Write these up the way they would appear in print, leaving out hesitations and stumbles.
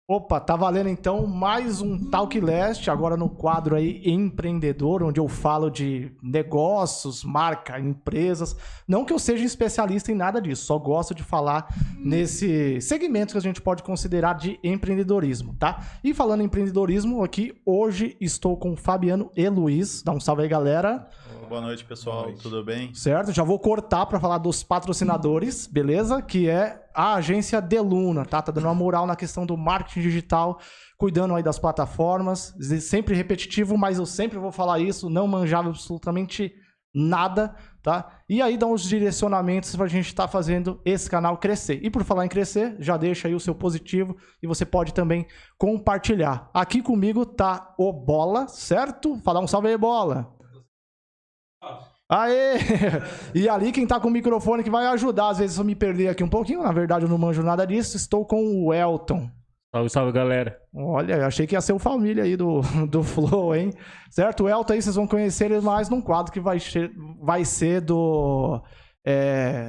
Opa, tá valendo então mais um Talk Last, agora no quadro aí empreendedor, onde eu falo de negócios, marca, empresas. Não que eu seja especialista em nada disso, só gosto de falar nesse segmento que a gente pode considerar de empreendedorismo, tá? E falando em empreendedorismo, aqui hoje estou com o Fabiano e Luiz. Dá um salve aí, galera. Boa noite, pessoal. Boa noite. Tudo bem? Certo, já vou cortar para falar dos patrocinadores, beleza? Que é a agência Deluna, tá? Tá dando uma moral na questão do marketing digital, cuidando aí das plataformas. Sempre repetitivo, mas eu sempre vou falar isso, não manjava absolutamente nada, tá? E aí dá uns direcionamentos pra gente estar fazendo esse canal crescer. E por falar em crescer, já deixa aí o seu positivo e você pode também compartilhar. Aqui comigo tá o Bola, certo? Falar um salve aí, Bola. Aê! E ali quem tá com o microfone que vai ajudar, às vezes eu me perder aqui um pouquinho, na verdade eu não manjo nada disso, estou com o Elton. Salve, salve, galera. Olha, eu achei que ia ser o família aí do Flow, hein? Certo? O Elton aí vocês vão conhecer ele mais num quadro que vai ser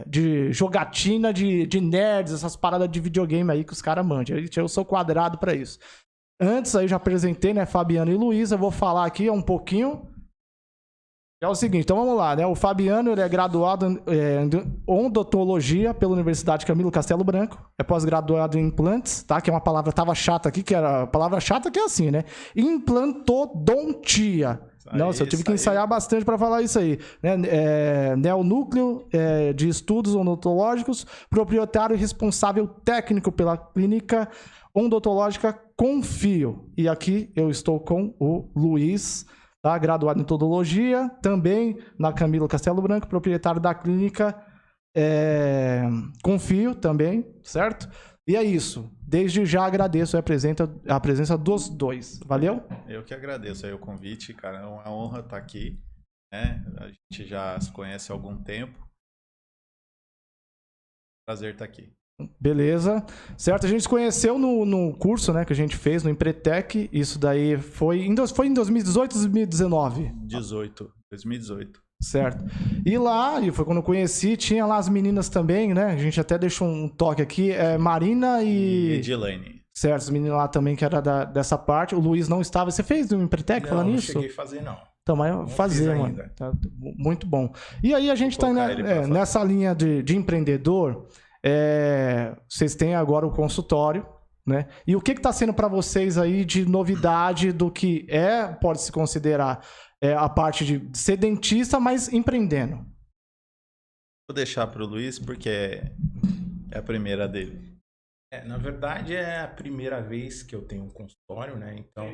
de jogatina de nerds, essas paradas de videogame aí que os caras mandam. Eu sou quadrado pra isso. Antes aí já apresentei, né, Fabiano e Luiz, eu vou falar aqui um pouquinho. É o seguinte, então vamos lá, né? O Fabiano ele é graduado em odontologia pela Universidade Camilo Castelo Branco, é pós-graduado em implantes, tá? Que é uma palavra tava chata aqui, que era a palavra chata que é assim, né? Implantodontia. Nossa, eu tive que ensaiar bastante para falar isso aí. Né? Neonúcleo de Estudos Odontológicos, proprietário e responsável técnico pela clínica odontológica Confio. E aqui eu estou com o Luiz, tá? Graduado em odontologia, também na Camilo Castelo Branco, proprietário da clínica Confio também, certo? E é isso. Desde já agradeço a presença dos dois. Valeu? Eu que agradeço aí o convite, cara. É uma honra estar aqui, né? A gente já se conhece há algum tempo. Prazer estar aqui. Beleza. Certo, a gente se conheceu no curso, né, que a gente fez no Empretec. Isso daí foi em 2018 ou 2019? 2018. Certo. E lá, e foi quando eu conheci, tinha lá as meninas também, né? A gente até deixou um toque aqui. Marina e Edilene. Certo, as meninas lá também que era dessa parte. O Luiz não estava. Você fez no Empretec falando isso? Não cheguei a fazer, não. Então, mas fazer, mano. Tá muito bom. E aí a gente tá nessa linha de empreendedor. Vocês têm agora o consultório, né? E o que está sendo para vocês aí de novidade do que pode se considerar a parte de ser dentista, mas empreendendo? Vou deixar para o Luiz porque é a primeira dele. Na verdade é a primeira vez que eu tenho um consultório, né? Então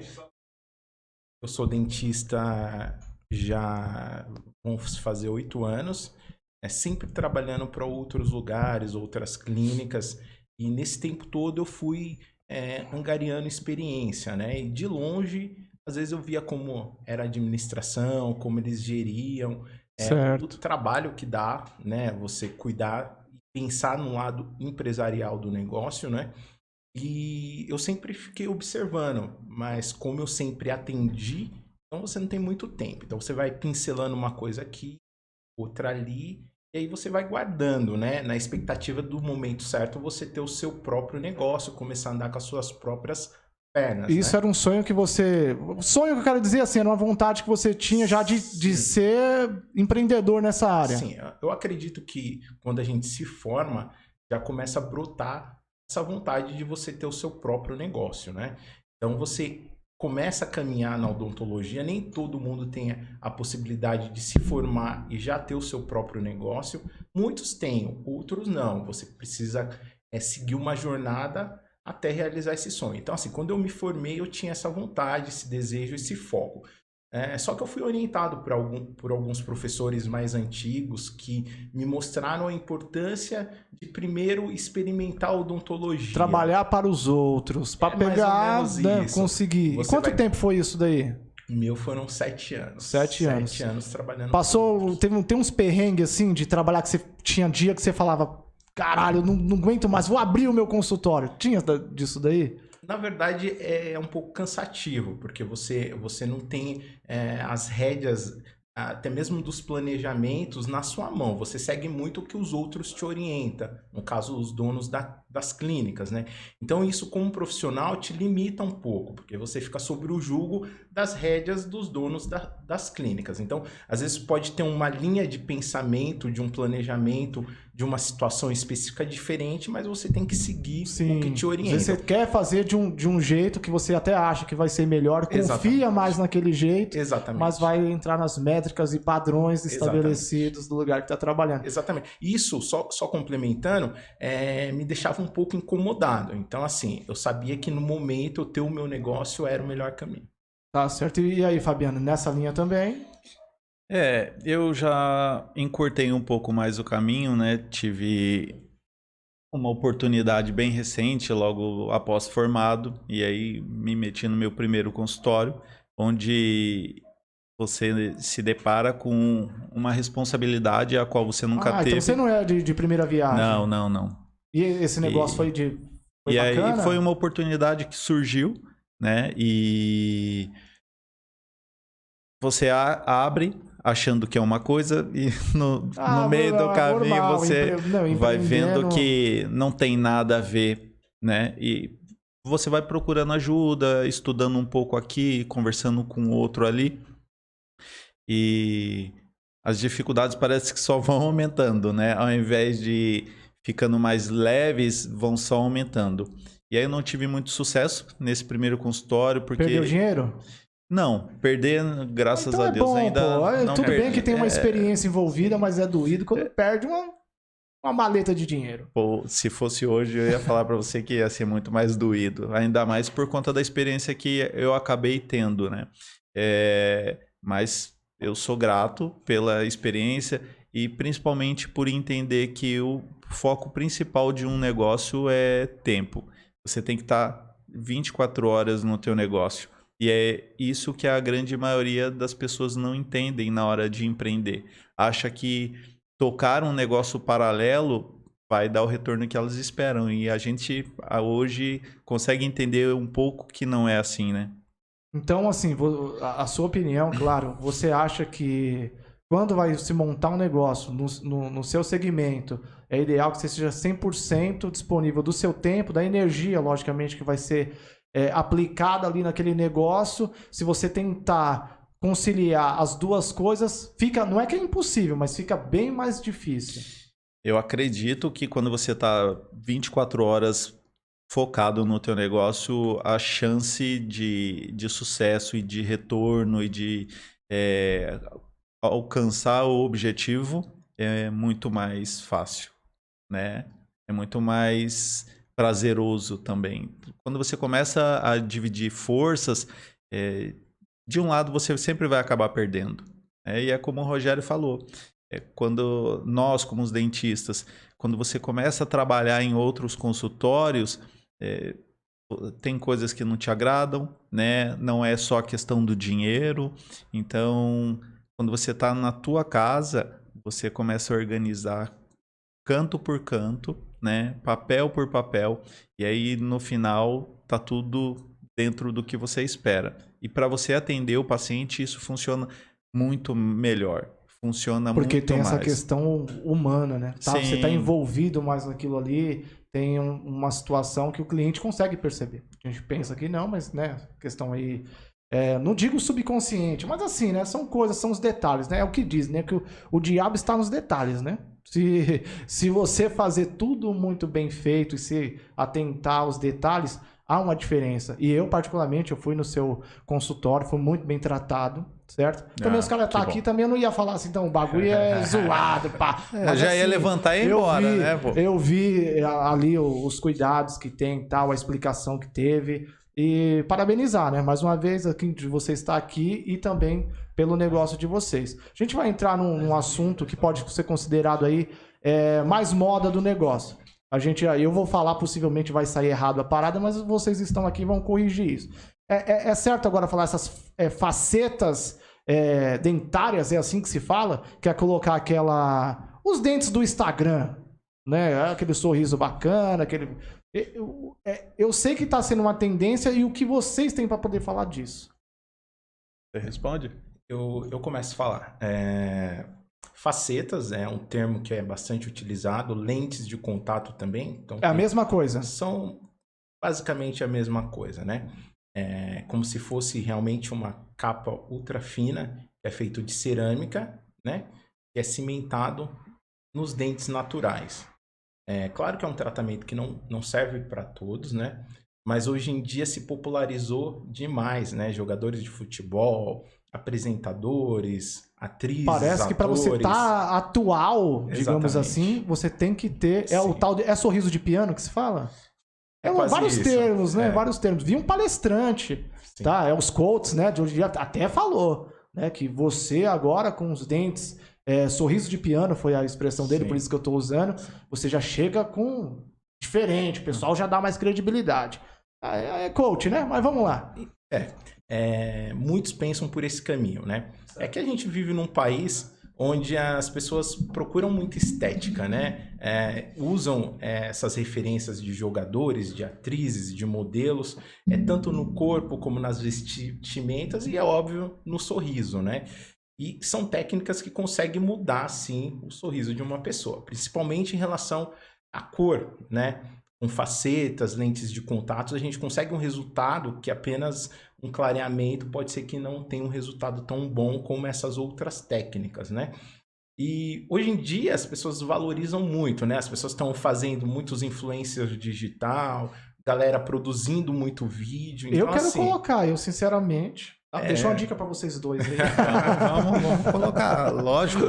eu sou dentista já vamos fazer 8 anos. Sempre trabalhando para outros lugares, outras clínicas, e nesse tempo todo eu fui angariando experiência, né? E de longe, às vezes eu via como era a administração, como eles geriam, o trabalho que dá, né? Você cuidar e pensar no lado empresarial do negócio, né? E eu sempre fiquei observando, mas como eu sempre atendi, então você não tem muito tempo. Então você vai pincelando uma coisa aqui, outra ali, e aí você vai guardando, né? Na expectativa do momento certo, você ter o seu próprio negócio, começar a andar com as suas próprias pernas. Isso, né? Era um sonho que você... Sonho que eu quero dizer assim, era uma vontade que você tinha já de ser empreendedor nessa área. Sim, eu acredito que quando a gente se forma, já começa a brotar essa vontade de você ter o seu próprio negócio, né? Então você começa a caminhar na odontologia, nem todo mundo tem a possibilidade de se formar e já ter o seu próprio negócio. Muitos têm, outros não. Você precisa seguir uma jornada até realizar esse sonho. Então, assim, quando eu me formei, eu tinha essa vontade, esse desejo, esse foco. Só que eu fui orientado por alguns professores mais antigos que me mostraram a importância de primeiro experimentar a odontologia. Trabalhar para os outros, para pegar, né, conseguir. E quanto tempo foi isso daí? Meu foram 7 anos. 7 anos. 7 anos trabalhando. Passou, tem uns perrengues assim de trabalhar que você tinha dia que você falava, caralho, eu não aguento mais, vou abrir o meu consultório. Tinha disso daí? Na verdade, é um pouco cansativo, porque você não tem as rédeas até mesmo dos planejamentos na sua mão. Você segue muito o que os outros te orientam, no caso, os donos das clínicas, né? Então, isso como profissional te limita um pouco, porque você fica sob o jugo das rédeas dos donos das clínicas. Então, às vezes pode ter uma linha de pensamento, de um planejamento, de uma situação específica diferente, mas você tem que seguir o que te orienta. Você quer fazer de um jeito que você até acha que vai ser melhor, confia mais naquele jeito, mas vai entrar nas métricas e padrões estabelecidos do lugar que está trabalhando. Exatamente. Isso, só complementando, me deixava um pouco incomodado. Então, assim, eu sabia que no momento eu ter o meu negócio era o melhor caminho. Tá certo. E aí, Fabiano, nessa linha também? Eu já encurtei um pouco mais o caminho, né? Tive uma oportunidade bem recente, logo após formado, e aí me meti no meu primeiro consultório, onde você se depara com uma responsabilidade a qual você nunca teve. Então você não é de primeira viagem? Não. E esse negócio foi bacana? Aí foi uma oportunidade que surgiu, né? E você abre achando que é uma coisa e no meio do caminho normal, você vai vendo que não tem nada a ver, né? E você vai procurando ajuda, estudando um pouco aqui, conversando com outro ali. E as dificuldades parece que só vão aumentando, né? Ao invés de ficando mais leves, vão só aumentando. E aí eu não tive muito sucesso nesse primeiro consultório, porque... Perdeu dinheiro? Não, perder, graças a Deus, bom, ainda não tudo perdi. bem que tem uma experiência envolvida, mas é doído quando perde uma maleta de dinheiro. Pô, se fosse hoje, eu ia falar para você que ia ser muito mais doído. Ainda mais por conta da experiência que eu acabei tendo, né? Mas eu sou grato pela experiência e principalmente por entender que o foco principal de um negócio é tempo. Você tem que estar 24 horas no teu negócio. E é isso que a grande maioria das pessoas não entendem na hora de empreender. Acha que tocar um negócio paralelo vai dar o retorno que elas esperam. E a gente hoje consegue entender um pouco que não é assim, né? Então, assim, a sua opinião, claro, você acha que quando vai se montar um negócio no seu segmento, é ideal que você seja 100% disponível do seu tempo, da energia, logicamente, que vai ser aplicada ali naquele negócio. Se você tentar conciliar as duas coisas, não é que é impossível, mas fica bem mais difícil. Eu acredito que quando você está 24 horas focado no teu negócio, a chance de sucesso e de retorno e de alcançar o objetivo é muito mais fácil, né? É muito mais prazeroso também. Quando você começa a dividir forças, de um lado você sempre vai acabar perdendo. E é como o Rogério falou, quando nós, como os dentistas, quando você começa a trabalhar em outros consultórios, tem coisas que não te agradam, né? Não é só a questão do dinheiro. Então, quando você está na tua casa, você começa a organizar canto por canto, né? Papel por papel, e aí no final tá tudo dentro do que você espera. E para você atender o paciente, isso funciona muito melhor. Funciona porque muito tem mais. Essa questão humana, né? Você está envolvido mais naquilo ali, tem uma situação que o cliente consegue perceber. A gente pensa que não, mas, né, questão aí, não digo subconsciente, mas assim, né, são coisas, são os detalhes, né? É o que diz, né, que o diabo está nos detalhes, né? Se você fazer tudo muito bem feito e se atentar aos detalhes, há uma diferença. E eu, particularmente, eu fui no seu consultório, fui muito bem tratado, certo? Também os caras estão aqui, também eu não ia falar assim, então o bagulho é zoado, pá. Mas, já ia levantar e ir embora, né, pô? Eu vi ali os cuidados que tem, tal, a explicação que teve. E parabenizar, né? Mais uma vez, aqui de você estar aqui e também pelo negócio de vocês. A gente vai entrar num assunto que pode ser considerado aí mais moda do negócio. Eu vou falar, possivelmente vai sair errado a parada, mas vocês estão aqui e vão corrigir isso. É certo agora falar essas facetas dentárias, é assim que se fala? Que é colocar os dentes do Instagram, né? Aquele sorriso bacana, aquele... Eu sei que está sendo uma tendência, e o que vocês têm para poder falar disso? Você responde? Eu começo a falar. Facetas é um termo que é bastante utilizado, lentes de contato também. Então, É a mesma coisa. são basicamente a mesma coisa, né? É como se fosse realmente uma capa ultra fina, que é feito de cerâmica, né? Que é cimentado nos dentes naturais. É claro que é um tratamento que não serve para todos, né? Mas hoje em dia se popularizou demais, né? Jogadores de futebol, apresentadores, atrizes, Parece que para você atores. estar atual, digamos Exatamente. assim, você tem que ter. É o Sim. tal de. É sorriso de piano que se fala? Quase Vários isso. termos, né? Vários termos. Vi um palestrante, Sim. tá? É os coaches, né? De hoje em dia até falou, né? Que você agora com os dentes, sorriso de piano foi a expressão dele, Sim. por isso que eu tô usando. Você já chega com diferente, o pessoal já dá mais credibilidade. É coach, né? Mas vamos lá. Muitos pensam por esse caminho, né? É que a gente vive num país onde as pessoas procuram muita estética, né? Usam essas referências de jogadores, de atrizes, de modelos, tanto no corpo como nas vestimentas e, é óbvio, no sorriso, né? E são técnicas que conseguem mudar, sim, o sorriso de uma pessoa, principalmente em relação à cor, né? Com facetas, lentes de contato, a gente consegue um resultado que apenas um clareamento pode ser que não tenha um resultado tão bom como essas outras técnicas, né? E hoje em dia as pessoas valorizam muito, né? As pessoas estão fazendo muitos influencers digital, galera produzindo muito vídeo. Então, Eu quero assim, colocar, eu sinceramente. Deixa uma dica para vocês dois aí. Vamos colocar, lógico.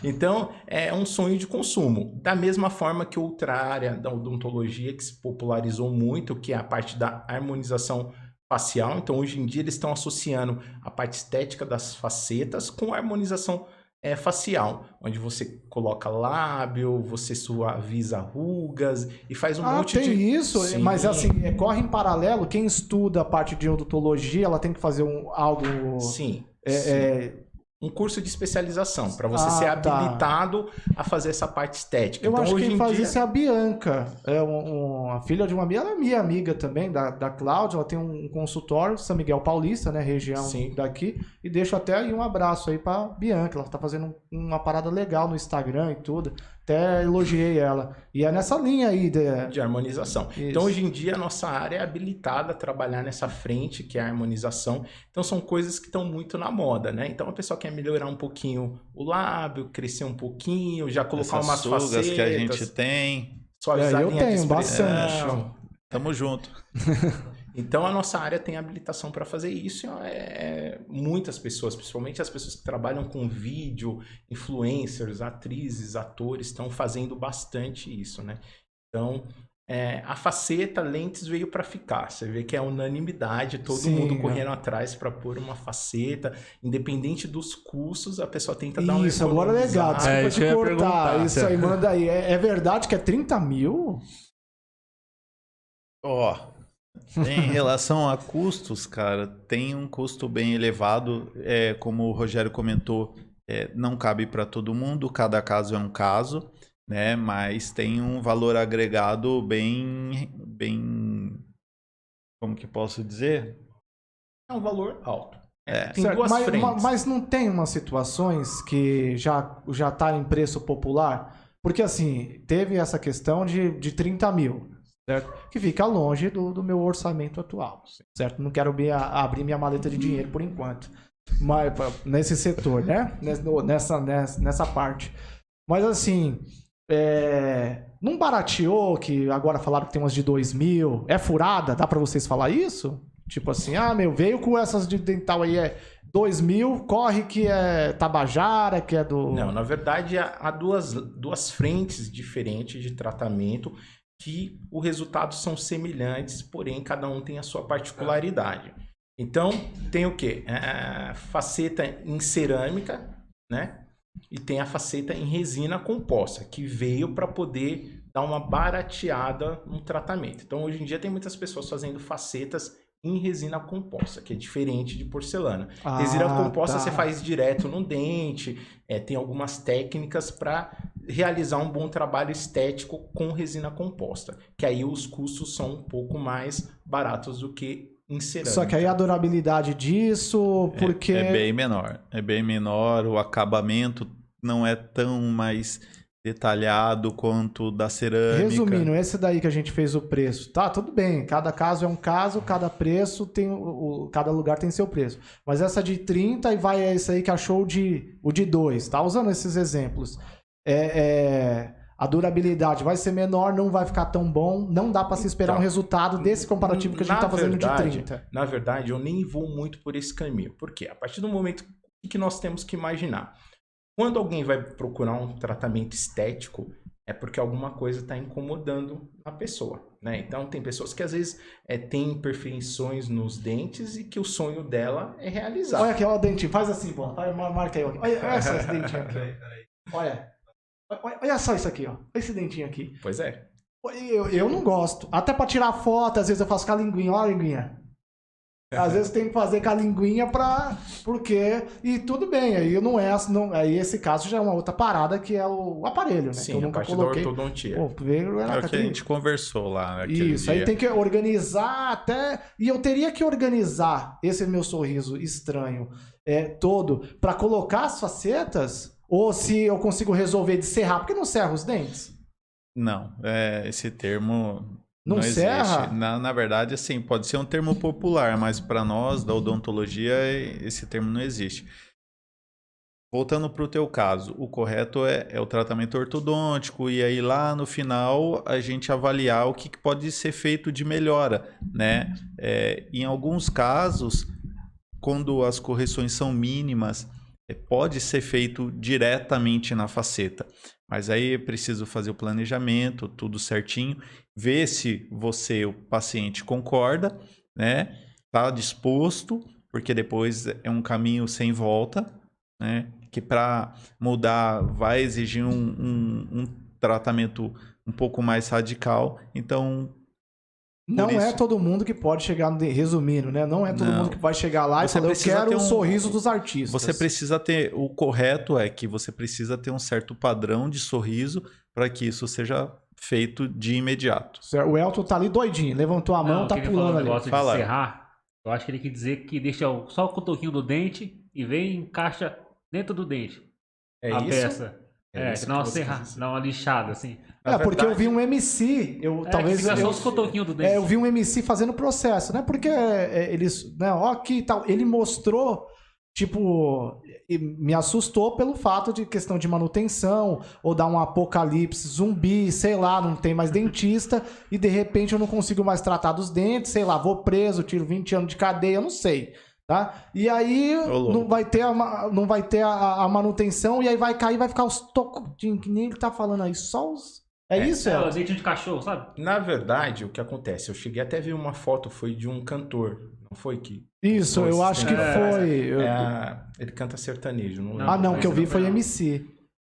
Então, é um sonho de consumo. Da mesma forma que outra área da odontologia que se popularizou muito, que é a parte da harmonização facial. Então, hoje em dia, eles estão associando a parte estética das facetas com a harmonização facial, onde você coloca lábio, você suaviza rugas e faz um monte de... isso, Sim. mas assim, corre em paralelo, quem estuda a parte de odontologia, ela tem que fazer algo... Sim, um curso de especialização, para você ser habilitado a fazer essa parte estética. Eu então, acho hoje que quem em faz dia... isso é a Bianca, a filha de uma amiga, ela é minha amiga também, da Cláudia, ela tem um consultório, São Miguel Paulista, né, região Sim. daqui, e deixo até aí um abraço aí pra Bianca, ela tá fazendo uma parada legal no Instagram e tudo, até elogiei ela, e é nessa linha aí de harmonização. Isso. Então, hoje em dia, a nossa área é habilitada a trabalhar nessa frente, que é a harmonização. Então, são coisas que estão muito na moda, né? Então, a pessoa quer melhorar um pouquinho o lábio, crescer um pouquinho, já colocar umas facetas que a gente tem. Suavizar eu a linha de tenho expressão. bastante. Tamo junto. Então, a nossa área tem habilitação para fazer isso. Muitas pessoas, principalmente as pessoas que trabalham com vídeo, influencers, atrizes, atores, estão fazendo bastante isso, né? Então, a faceta lentes veio para ficar. Você vê que é unanimidade, todo mundo correndo atrás para pôr uma faceta. Independente dos custos, a pessoa tenta dar uma Isso, agora é legal. Desculpa te cortar. Isso aí, manda aí. É verdade que é 30 mil? Em relação a custos, cara, tem um custo bem elevado. Como o Rogério comentou, não cabe para todo mundo, cada caso é um caso, né? Mas tem um valor agregado bem, como que posso dizer? É um valor alto. Tem certo, duas frentes. Mas não tem umas situações que já tá em preço popular? Porque assim, teve essa questão de 30 mil. Certo? Que fica longe do meu orçamento atual, certo? Não quero abrir minha maleta de dinheiro por enquanto, mas nesse setor, né? Nessa parte. Mas assim, não barateou, que agora falaram que tem umas de 2 mil, é furada? Dá pra vocês falar isso? Tipo assim, veio com essas de dental aí, 2 mil, corre que é Tabajara, que é do... Não, na verdade há duas frentes diferentes de tratamento que os resultados são semelhantes, porém cada um tem a sua particularidade. Então, tem o quê? Faceta em cerâmica, né? E tem a faceta em resina composta, que veio para poder dar uma barateada no tratamento. Então, hoje em dia tem muitas pessoas fazendo facetas em resina composta, que é diferente de porcelana. Resina composta você faz direto no dente, tem algumas técnicas para realizar um bom trabalho estético com resina composta, que aí os custos são um pouco mais baratos do que em cerâmica. Só que aí a durabilidade disso, porque... É bem menor. É bem menor, o acabamento não é tão mais detalhado quanto da cerâmica. Resumindo, esse daí que a gente fez o preço, tá, tudo bem, cada caso é um caso, cada preço tem, cada lugar tem seu preço. Mas essa de 30 e vai esse aí que achou o de 2, tá? Usando esses exemplos. A durabilidade vai ser menor, não vai ficar tão bom, não dá para se esperar um resultado desse comparativo que a gente tá fazendo de 30. Na verdade, eu nem vou muito por esse caminho. Por quê? A partir do momento que nós temos que imaginar. Quando alguém vai procurar um tratamento estético, é porque alguma coisa está incomodando a pessoa, né? Então, tem pessoas que às vezes têm imperfeições nos dentes e que o sonho dela é realizar. Olha aqui, olha o dentinho, faz assim, pô. Marca aí. Olha só esse dentinho aqui. Olha só isso aqui, ó. Esse dentinho aqui. Pois é. Eu não gosto. Até pra tirar foto, às vezes eu faço com a linguinha. Olha a linguinha. Às vezes tem que fazer com a linguinha porque... E tudo bem, aí aí esse caso já é uma outra parada que é o aparelho, né? Sim, que eu nunca a parte coloquei. da ortodontia. Pô, É o que a gente conversou lá naquele Isso, dia. aí tem que organizar até... E eu teria que organizar esse meu sorriso estranho todo pra colocar as facetas, ou se eu consigo resolver de serrar, porque não serra os dentes? Não, esse termo não serra? existe. Na verdade, assim, pode ser um termo popular, mas para nós, da odontologia, esse termo não existe. Voltando para o teu caso, o correto é o tratamento ortodôntico, e aí lá no final a gente avaliar o que pode ser feito de melhora, né? Em alguns casos, quando as correções são mínimas, pode ser feito diretamente na faceta. Mas aí é preciso fazer o planejamento, tudo certinho, ver se o paciente concorda, né? Tá disposto, porque depois é um caminho sem volta, né? Que para mudar vai exigir um tratamento um pouco mais radical. Então, não é todo mundo que pode chegar, resumindo, né? Não é todo mundo que vai chegar lá e falar, eu quero o sorriso dos artistas. Você precisa ter, o correto é que você precisa ter um certo padrão de sorriso para que isso seja feito de imediato. O Elton tá ali doidinho, levantou a mão, tá pulando ali. De serrar, eu acho que ele quer dizer que deixa só o cotoquinho do dente e vem e encaixa dentro do dente a peça. Dá uma lixada, assim. Porque eu vi um MC, só os cotoquinhos do dente. Eu vi um MC fazendo o processo, né? Porque eles, né, aqui tal, ele mostrou, tipo, me assustou pelo fato de questão de manutenção, ou dar um apocalipse zumbi, sei lá, não tem mais dentista, e de repente eu não consigo mais tratar dos dentes, sei lá, vou preso, tiro 20 anos de cadeia, eu não sei. Tá? E aí não vai ter a manutenção, e aí vai cair, vai ficar os tocudinhos, que nem ele tá falando aí, só os... isso? O dentinho de cachorro, sabe? Na verdade, o que acontece? Eu cheguei até a ver uma foto, foi de um cantor, não foi que... Isso, eu acho que foi... Ele canta sertanejo, não lembro. Não, que eu vi foi MC.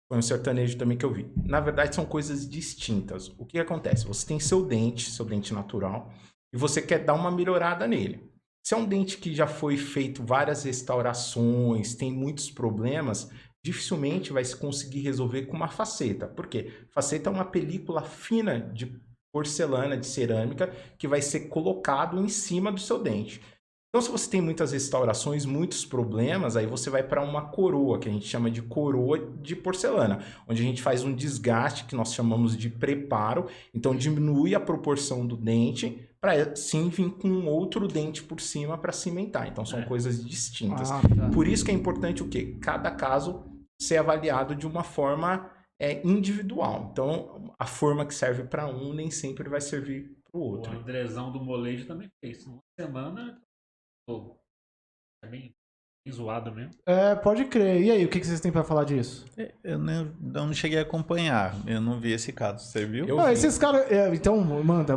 Foi um sertanejo também que eu vi. Na verdade, são coisas distintas. O que acontece? Você tem seu dente natural, e você quer dar uma melhorada nele. Se é um dente que já foi feito várias restaurações, tem muitos problemas, dificilmente vai se conseguir resolver com uma faceta. Por quê? Faceta é uma película fina de porcelana, de cerâmica, que vai ser colocado em cima do seu dente. Então, se você tem muitas restaurações, muitos problemas, aí você vai para uma coroa, que a gente chama de coroa de porcelana, onde a gente faz um desgaste, que nós chamamos de preparo, então diminui a proporção do dente, para sim vir com outro dente por cima para cimentar. Então, são coisas distintas. Tá. Por isso que é importante o quê? Cada caso ser avaliado de uma forma individual. Então, a forma que serve para um nem sempre vai servir para o outro. O Andrezão do molejo também fez. Uma semana... É bem zoado mesmo. Pode crer. E aí, o que vocês têm pra falar disso? Eu não cheguei a acompanhar. Eu não vi esse caso. Você viu? Esses caras... então, manda.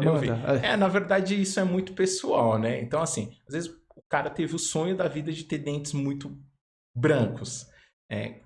Na verdade, isso é muito pessoal, né? Então, assim, às vezes o cara teve o sonho da vida de ter dentes muito brancos.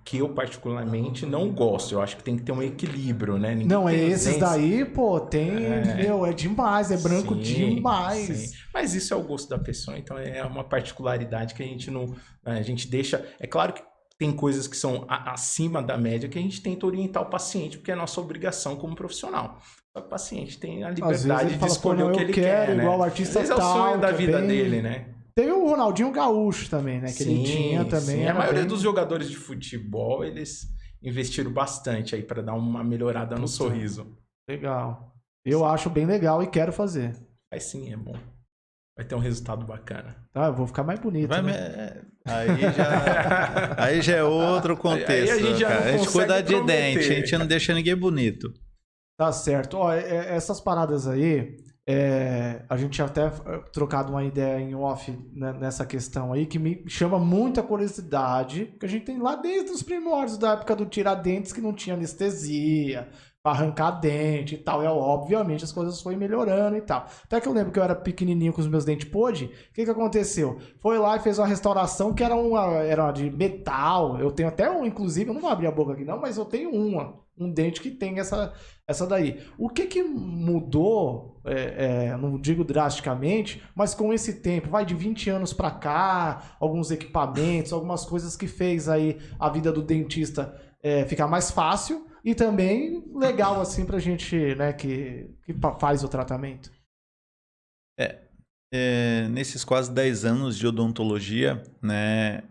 Que eu particularmente não gosto. Eu acho que tem que ter um equilíbrio, né? Esses daí, pô, tem... é demais, é branco demais. Sim. Mas isso é o gosto da pessoa, então é uma particularidade que a gente não... A gente deixa... É claro que tem coisas que são acima da média que a gente tenta orientar o paciente, porque é nossa obrigação como profissional. Só que o paciente tem a liberdade de escolher o que ele quer, né? Igual o artista às vezes é o sonho da vida dele, né? Teve o Ronaldinho Gaúcho também, né? Que ele tinha também. Sim. A maioria dos jogadores de futebol, eles investiram bastante aí para dar uma melhorada no sorriso. Legal. Eu acho bem legal e quero fazer. Mas sim, é bom. Vai ter um resultado bacana. Tá, eu vou ficar mais bonito, né? Aí já é outro contexto. A gente cuida de dente, a gente não deixa ninguém bonito. Tá certo. Ó, essas paradas aí, a gente até trocado uma ideia em off, né, nessa questão aí, que me chama muita curiosidade, que a gente tem lá desde os primórdios da época do Tiradentes, que não tinha anestesia, para arrancar dente e tal. E obviamente as coisas foram melhorando e tal. Até que eu lembro que eu era pequenininho com os meus dentes podre. O que aconteceu? Foi lá e fez uma restauração que era uma de metal. Eu tenho até um, inclusive, eu não vou abrir a boca aqui não, mas eu tenho um dente que tem essa daí. O que mudou, não digo drasticamente, mas com esse tempo, vai de 20 anos para cá, alguns equipamentos, algumas coisas que fez aí a vida do dentista ficar mais fácil e também legal assim pra gente, né, que faz o tratamento. Nesses quase 10 anos de odontologia, né,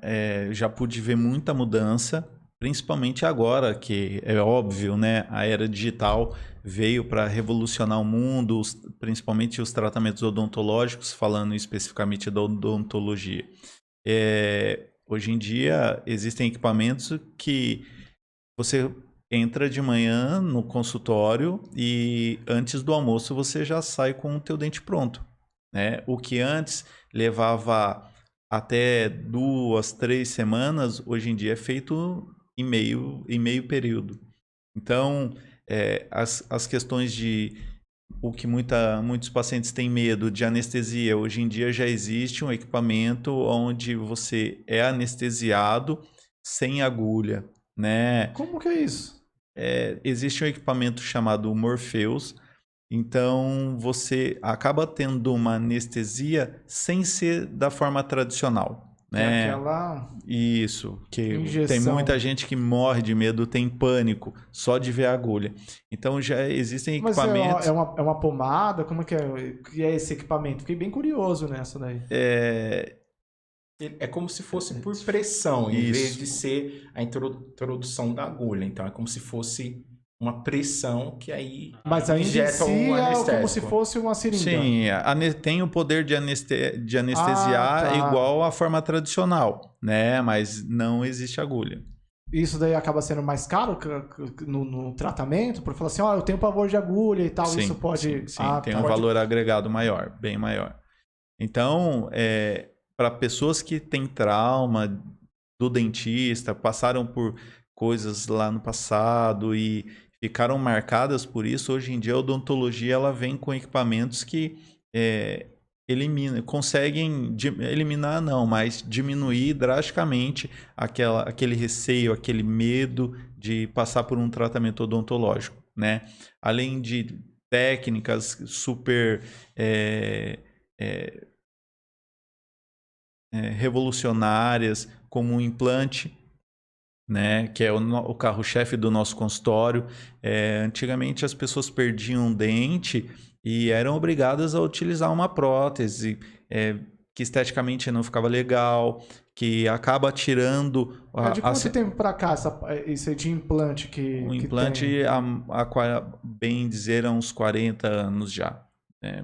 já pude ver muita mudança, principalmente agora, que é óbvio, né, a era digital veio para revolucionar o mundo, principalmente os tratamentos odontológicos, falando especificamente da odontologia. Hoje em dia, existem equipamentos que você entra de manhã no consultório e antes do almoço você já sai com o teu dente pronto, né? O que antes levava até 2, 3 semanas, hoje em dia é feito em meio período. Então, as questões de o que muitos pacientes têm medo de anestesia, hoje em dia já existe um equipamento onde você é anestesiado sem agulha, né? Como que é isso? Existe um equipamento chamado Morpheus, então você acaba tendo uma anestesia sem ser da forma tradicional, né? Isso, que injeção. Tem muita gente que morre de medo, tem pânico só de ver a agulha. Então já existem equipamentos... Mas é uma pomada? Como que é esse equipamento? Fiquei bem curioso nessa daí. É como se fosse por pressão, em vez de ser a introdução da agulha. Então, é como se fosse uma pressão que aí mas aí injeta um anestésico. Como se fosse uma seringa. Sim, tem o poder de anestesiar igual à forma tradicional, né? Mas não existe agulha. Isso daí acaba sendo mais caro no tratamento? Por falar assim, eu tenho pavor de agulha e tal, sim, isso pode... Sim, tem um valor agregado maior, bem maior. Então, para pessoas que têm trauma do dentista, passaram por coisas lá no passado e ficaram marcadas por isso, hoje em dia a odontologia ela vem com equipamentos que conseguem eliminar não, mas diminuir drasticamente aquele receio, aquele medo de passar por um tratamento odontológico, né? Além de técnicas super revolucionárias, como o implante, né, que é o carro-chefe do nosso consultório. Antigamente as pessoas perdiam um dente e eram obrigadas a utilizar uma prótese que esteticamente não ficava legal, que acaba tirando... de quanto tempo para cá isso de implante que o implante, bem dizer, há uns 40 anos já.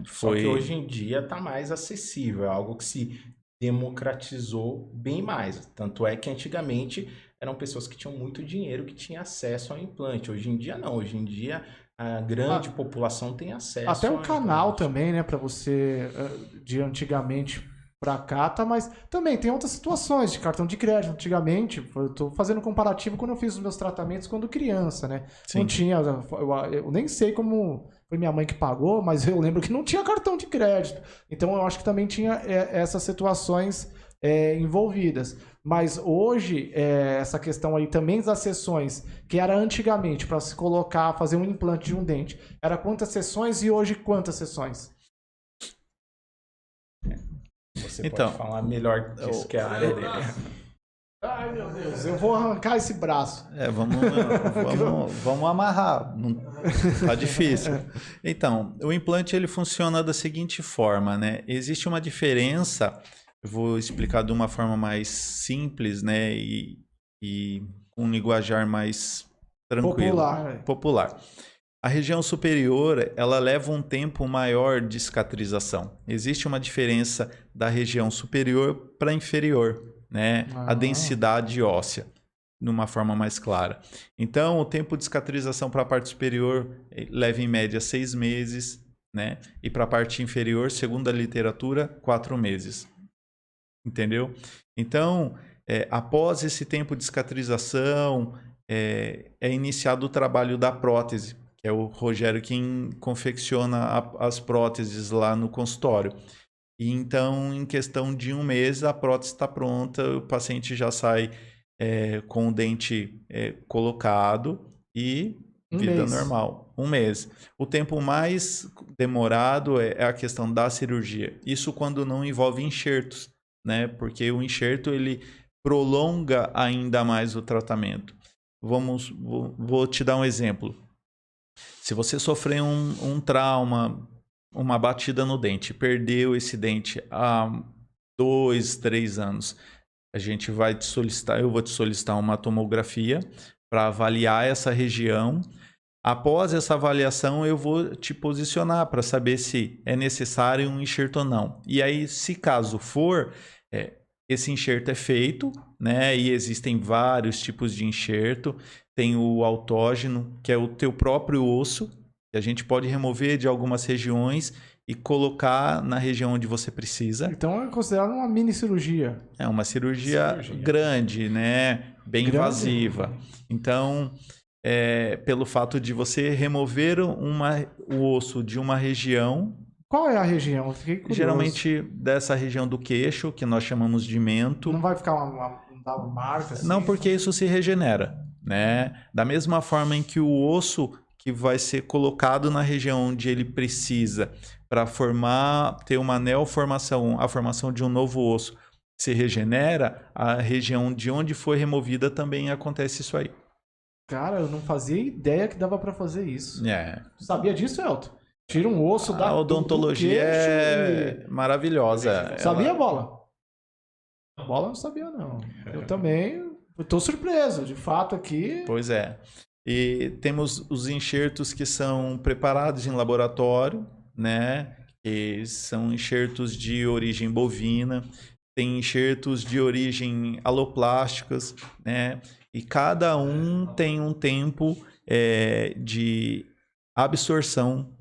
Só que hoje em dia está mais acessível, é algo que se democratizou bem mais. Tanto é que antigamente eram pessoas que tinham muito dinheiro que tinham acesso ao implante. Hoje em dia não. Hoje em dia a grande população tem acesso. Até o canal também, né? Para você, de antigamente para cá, tá, mas também tem outras situações de cartão de crédito. Antigamente, eu tô fazendo comparativo quando eu fiz os meus tratamentos quando criança, né? Sim. Não tinha, eu nem sei como foi minha mãe que pagou, mas eu lembro que não tinha cartão de crédito. Então eu acho que também tinha essas situações envolvidas. Mas hoje, essa questão aí também das sessões, que era antigamente para se colocar, fazer um implante de um dente, era quantas sessões e hoje quantas sessões? Você pode falar melhor disso que é a área dele. Ai, meu Deus, eu vou arrancar esse braço. Vamos amarrar. Tá difícil. Então, o implante ele funciona da seguinte forma, né? Existe uma diferença, eu vou explicar de uma forma mais simples, né? E com um linguajar mais tranquilo. Popular. A região superior, ela leva um tempo maior de cicatrização. Existe uma diferença da região superior para inferior, né? A densidade óssea, de uma forma mais clara. Então, o tempo de cicatrização para a parte superior leva em média 6 meses, né? E para a parte inferior, segundo a literatura, 4 meses. Entendeu? Então, após esse tempo de cicatrização, é iniciado o trabalho da prótese, que é o Rogério quem confecciona as próteses lá no consultório. E então, em questão de 1 mês, a prótese está pronta, o paciente já sai com o dente colocado e vida normal. 1 mês. O tempo mais demorado é a questão da cirurgia. Isso quando não envolve enxertos, né? Porque o enxerto ele prolonga ainda mais o tratamento. Vou te dar um exemplo. Se você sofreu um trauma, uma batida no dente, perdeu esse dente há 2, 3 anos, eu vou te solicitar uma tomografia para avaliar essa região. Após essa avaliação, eu vou te posicionar para saber se é necessário um enxerto ou não. E aí, se caso for, esse enxerto é feito, né? E existem vários tipos de enxerto. Tem o autógeno, que é o teu próprio osso, que a gente pode remover de algumas regiões e colocar na região onde você precisa. Então é considerado uma mini cirurgia. É uma cirurgia grande, né? Bem invasiva. Então, pelo fato de você remover o osso de uma região. Qual é a região? Fiquei curioso. Geralmente dessa região do queixo, que nós chamamos de mento. Não vai ficar uma marca assim? Não, porque isso se regenera, né? Da mesma forma em que o osso que vai ser colocado na região onde ele precisa para ter uma neoformação, a formação de um novo osso se regenera, a região de onde foi removida também acontece isso aí. Cara, eu não fazia ideia que dava para fazer isso. Sabia disso, Elton? Tira um osso da... A odontologia é maravilhosa. Sabia, Bola? Bola não sabia, não. Eu também estou surpreso, de fato, aqui... Pois é. E temos os enxertos que são preparados em laboratório, né? E são enxertos de origem bovina, tem enxertos de origem aloplásticas, né? E cada um tem um tempo de reabsorção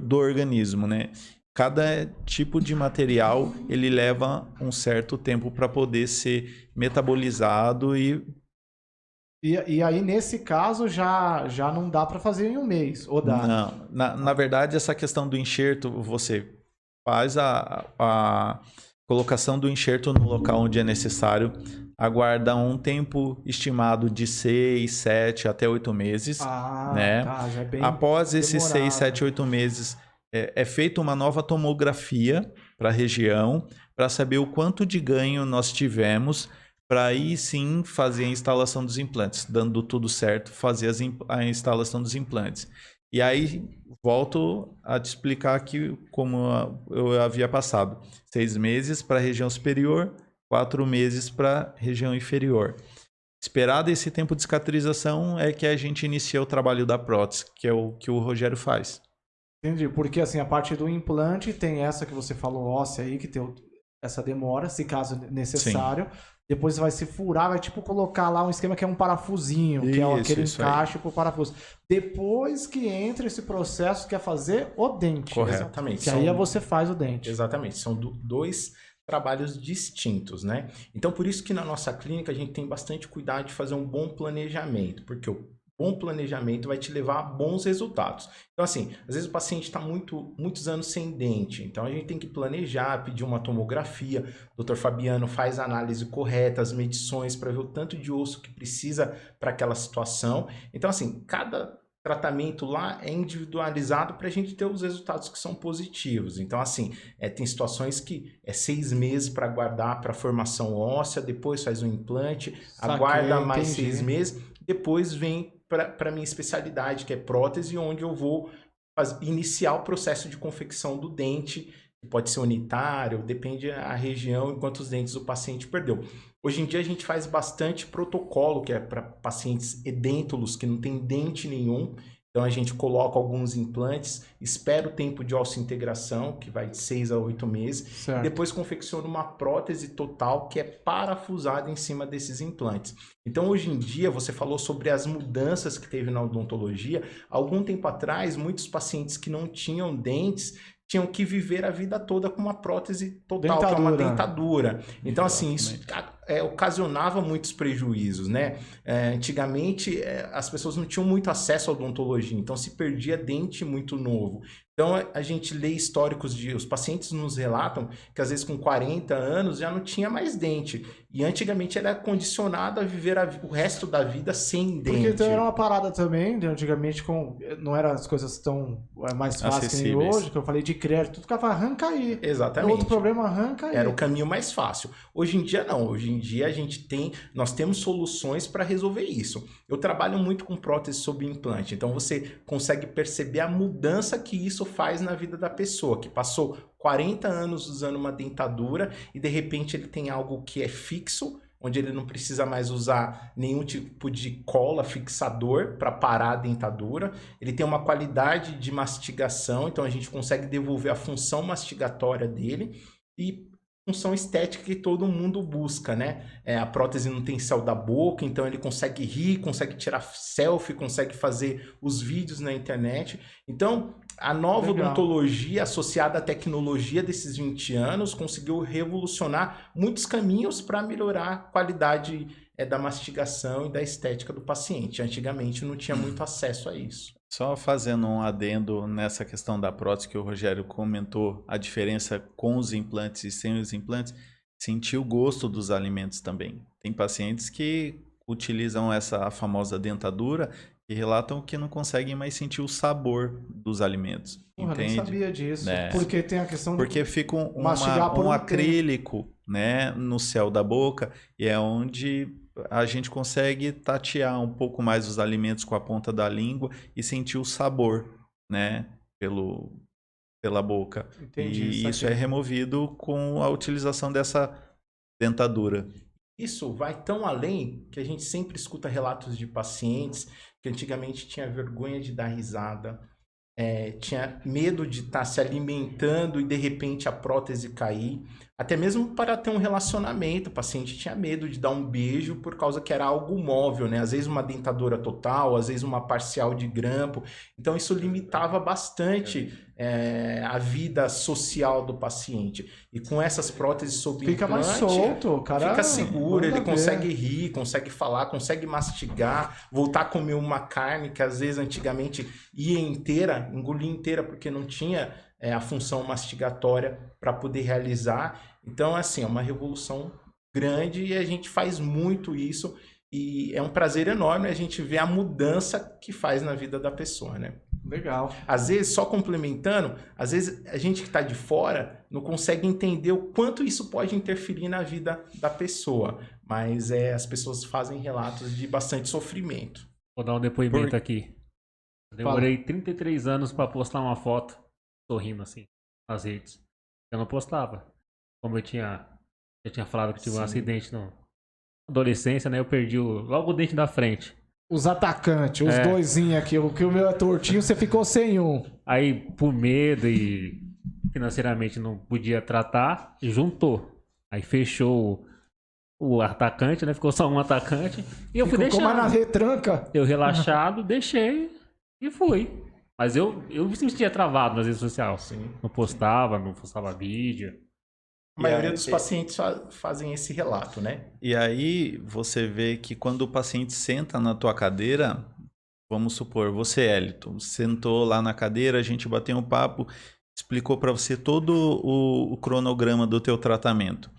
do organismo, né? Cada tipo de material ele leva um certo tempo para poder ser metabolizado E aí, nesse caso, já não dá para fazer em 1 mês, ou dá? Não. Na verdade, essa questão do enxerto, você faz a colocação do enxerto no local onde é necessário, aguarda um tempo estimado de 6, 7 até 8 meses. Né? Tá, já é bem Após esses demorado. 6, 7, 8 meses, é feita uma nova tomografia para a região, para saber o quanto de ganho nós tivemos, para aí sim fazer a instalação dos implantes. Dando tudo certo, fazer a instalação dos implantes. E aí, volto a te explicar aqui como eu havia passado. 6 meses para a região superior, 4 meses para a região inferior. Esperado esse tempo de cicatrização é que a gente inicia o trabalho da prótese, que é o que o Rogério faz. Entendi, porque assim, a parte do implante tem essa que você falou, óssea aí, que tem essa demora, se caso necessário. Sim. Depois vai se furar, vai tipo colocar lá um esquema que é um parafusinho, que é aquele encaixe pro parafuso. Depois que entra esse processo que é fazer o dente. Correto. Exatamente. Que aí você faz o dente. Exatamente. São 2 trabalhos distintos, né? Então, por isso que na nossa clínica a gente tem bastante cuidado de fazer um bom planejamento, porque o bom planejamento vai te levar a bons resultados. Então, assim, às vezes o paciente está muitos anos sem dente, então a gente tem que planejar, pedir uma tomografia, o Dr. Fabiano faz a análise correta, as medições para ver o tanto de osso que precisa para aquela situação. Então, assim, cada tratamento lá é individualizado para a gente ter os resultados que são positivos. Então, assim, tem situações que é 6 meses para aguardar para formação óssea, depois faz um implante, aguarda mais 6 meses, depois vem para a minha especialidade, que é prótese, onde eu vou iniciar o processo de confecção do dente, que pode ser unitário, depende da região e quantos dentes o paciente perdeu. Hoje em dia a gente faz bastante protocolo, que é para pacientes edêntulos, que não tem dente nenhum. Então a gente coloca alguns implantes, espera o tempo de osseointegração, que vai de 6 a 8 meses, e depois confecciona uma prótese total que é parafusada em cima desses implantes. Então hoje em dia, você falou sobre as mudanças que teve na odontologia. Algum tempo atrás, muitos pacientes que não tinham dentes tinham que viver a vida toda com uma prótese total, que é uma dentadura. Então, assim, isso ocasionava muitos prejuízos, né? Antigamente, as pessoas não tinham muito acesso à odontologia, então se perdia dente muito novo. Então, a gente lê históricos os pacientes nos relatam que às vezes com 40 anos já não tinha mais dente. E antigamente era condicionado a viver o resto da vida sem dente. Porque então era uma parada também, antigamente não eram as coisas tão mais fáceis que nem hoje, que eu falei de crédito, tudo que ela fala, arranca aí. Exatamente. Outro problema, arranca aí. Era o caminho mais fácil. Hoje em dia não, hoje em dia nós temos soluções para resolver isso. Eu trabalho muito com prótese sob implante, então você consegue perceber a mudança que isso faz na vida da pessoa, que passou 40 anos usando uma dentadura e de repente ele tem algo que é fixo, onde ele não precisa mais usar nenhum tipo de cola fixador para parar a dentadura. Ele tem uma qualidade de mastigação, então a gente consegue devolver a função mastigatória dele e função estética que todo mundo busca, né? A prótese não tem céu da boca, então ele consegue rir, consegue tirar selfie, consegue fazer os vídeos na internet. Então, a nova odontologia associada à tecnologia desses 20 anos conseguiu revolucionar muitos caminhos para melhorar a qualidade da mastigação e da estética do paciente. Antigamente não tinha muito acesso a isso. Só fazendo um adendo nessa questão da prótese que o Rogério comentou, a diferença com os implantes e sem os implantes, sentir o gosto dos alimentos também. Tem pacientes que utilizam essa famosa dentadura e relatam que não conseguem mais sentir o sabor dos alimentos. Porra, entende? Eu não sabia disso. Porque tem a questão Porque fica um acrílico, né, no céu da boca, e é onde a gente consegue tatear um pouco mais os alimentos com a ponta da língua e sentir o sabor, né, pela boca. Entendi, e isso é removido com a utilização dessa dentadura. Isso vai tão além que a gente sempre escuta relatos de pacientes que antigamente tinha vergonha de dar risada, tinha medo de estar se alimentando e de repente a prótese cair. Até mesmo para ter um relacionamento, o paciente tinha medo de dar um beijo por causa que era algo móvel, né? Às vezes uma dentadura total, às vezes uma parcial de grampo. Então isso limitava bastante a vida social do paciente. E com essas próteses sob implante, fica mais solto, o cara fica seguro, ele consegue rir, consegue falar, consegue mastigar, voltar a comer uma carne que às vezes antigamente ia inteira, engolia inteira porque não tinha a função mastigatória para poder realizar. Então, assim, é uma revolução grande e a gente faz muito isso e é um prazer enorme a gente ver a mudança que faz na vida da pessoa, né? Legal. Às vezes, só complementando, às vezes a gente que está de fora não consegue entender o quanto isso pode interferir na vida da pessoa, mas as pessoas fazem relatos de bastante sofrimento. Vou dar um depoimento aqui. Eu demorei 33 anos para postar uma foto sorrindo assim nas redes. Eu não postava. Como eu tinha falado que tive um acidente na adolescência, né? Eu perdi logo o dente da frente. Os atacantes, os doisinhos aqui, o que o meu é tortinho, você ficou sem um. Aí, por medo e financeiramente não podia tratar, juntou. Aí fechou o atacante, né? Ficou só um atacante. E eu fui deixando. Ficou mais na retranca. Eu relaxado, deixei e fui. Mas eu me sentia travado nas redes sociais. Sim. Não postava vídeo. A maioria dos pacientes fazem esse relato, né? E aí você vê que quando o paciente senta na tua cadeira, vamos supor, você, Elton, sentou lá na cadeira, a gente bateu um papo, explicou para você todo o cronograma do teu tratamento.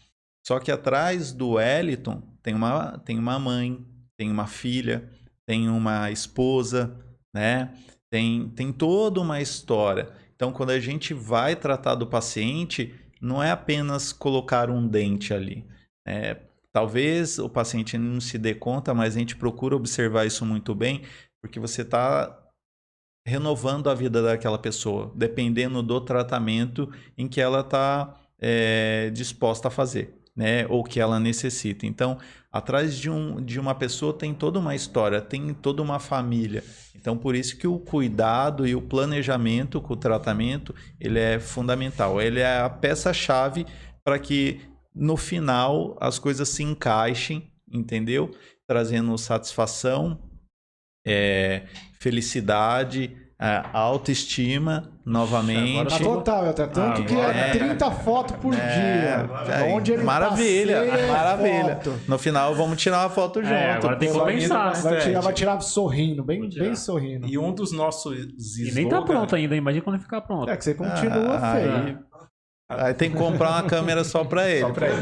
Só que atrás do Elton tem uma mãe, tem uma filha, tem uma esposa, né? Tem toda uma história. Então, quando a gente vai tratar do paciente, não é apenas colocar um dente ali. Talvez o paciente não se dê conta, mas a gente procura observar isso muito bem, porque você está renovando a vida daquela pessoa, dependendo do tratamento em que ela está disposta a fazer, né? Ou que ela necessita. Então, atrás de uma pessoa tem toda uma história, tem toda uma família. Então, por isso que o cuidado e o planejamento com o tratamento, ele é fundamental. Ele é a peça-chave para que, no final, as coisas se encaixem, entendeu? Trazendo satisfação, felicidade, autoestima, novamente. Tá total, até tanto que é 30 fotos por dia. Onde ele maravilha, passeia, maravilha. foto. No final, vamos tirar uma foto junto. Agora tem que compensar. Vai tirar sorrindo, bem sorrindo. E um dos nossos E nem tá pronto ainda, imagina quando ficar pronto. É que você continua feio. Aí tem que comprar uma câmera só para ele. Só para ele.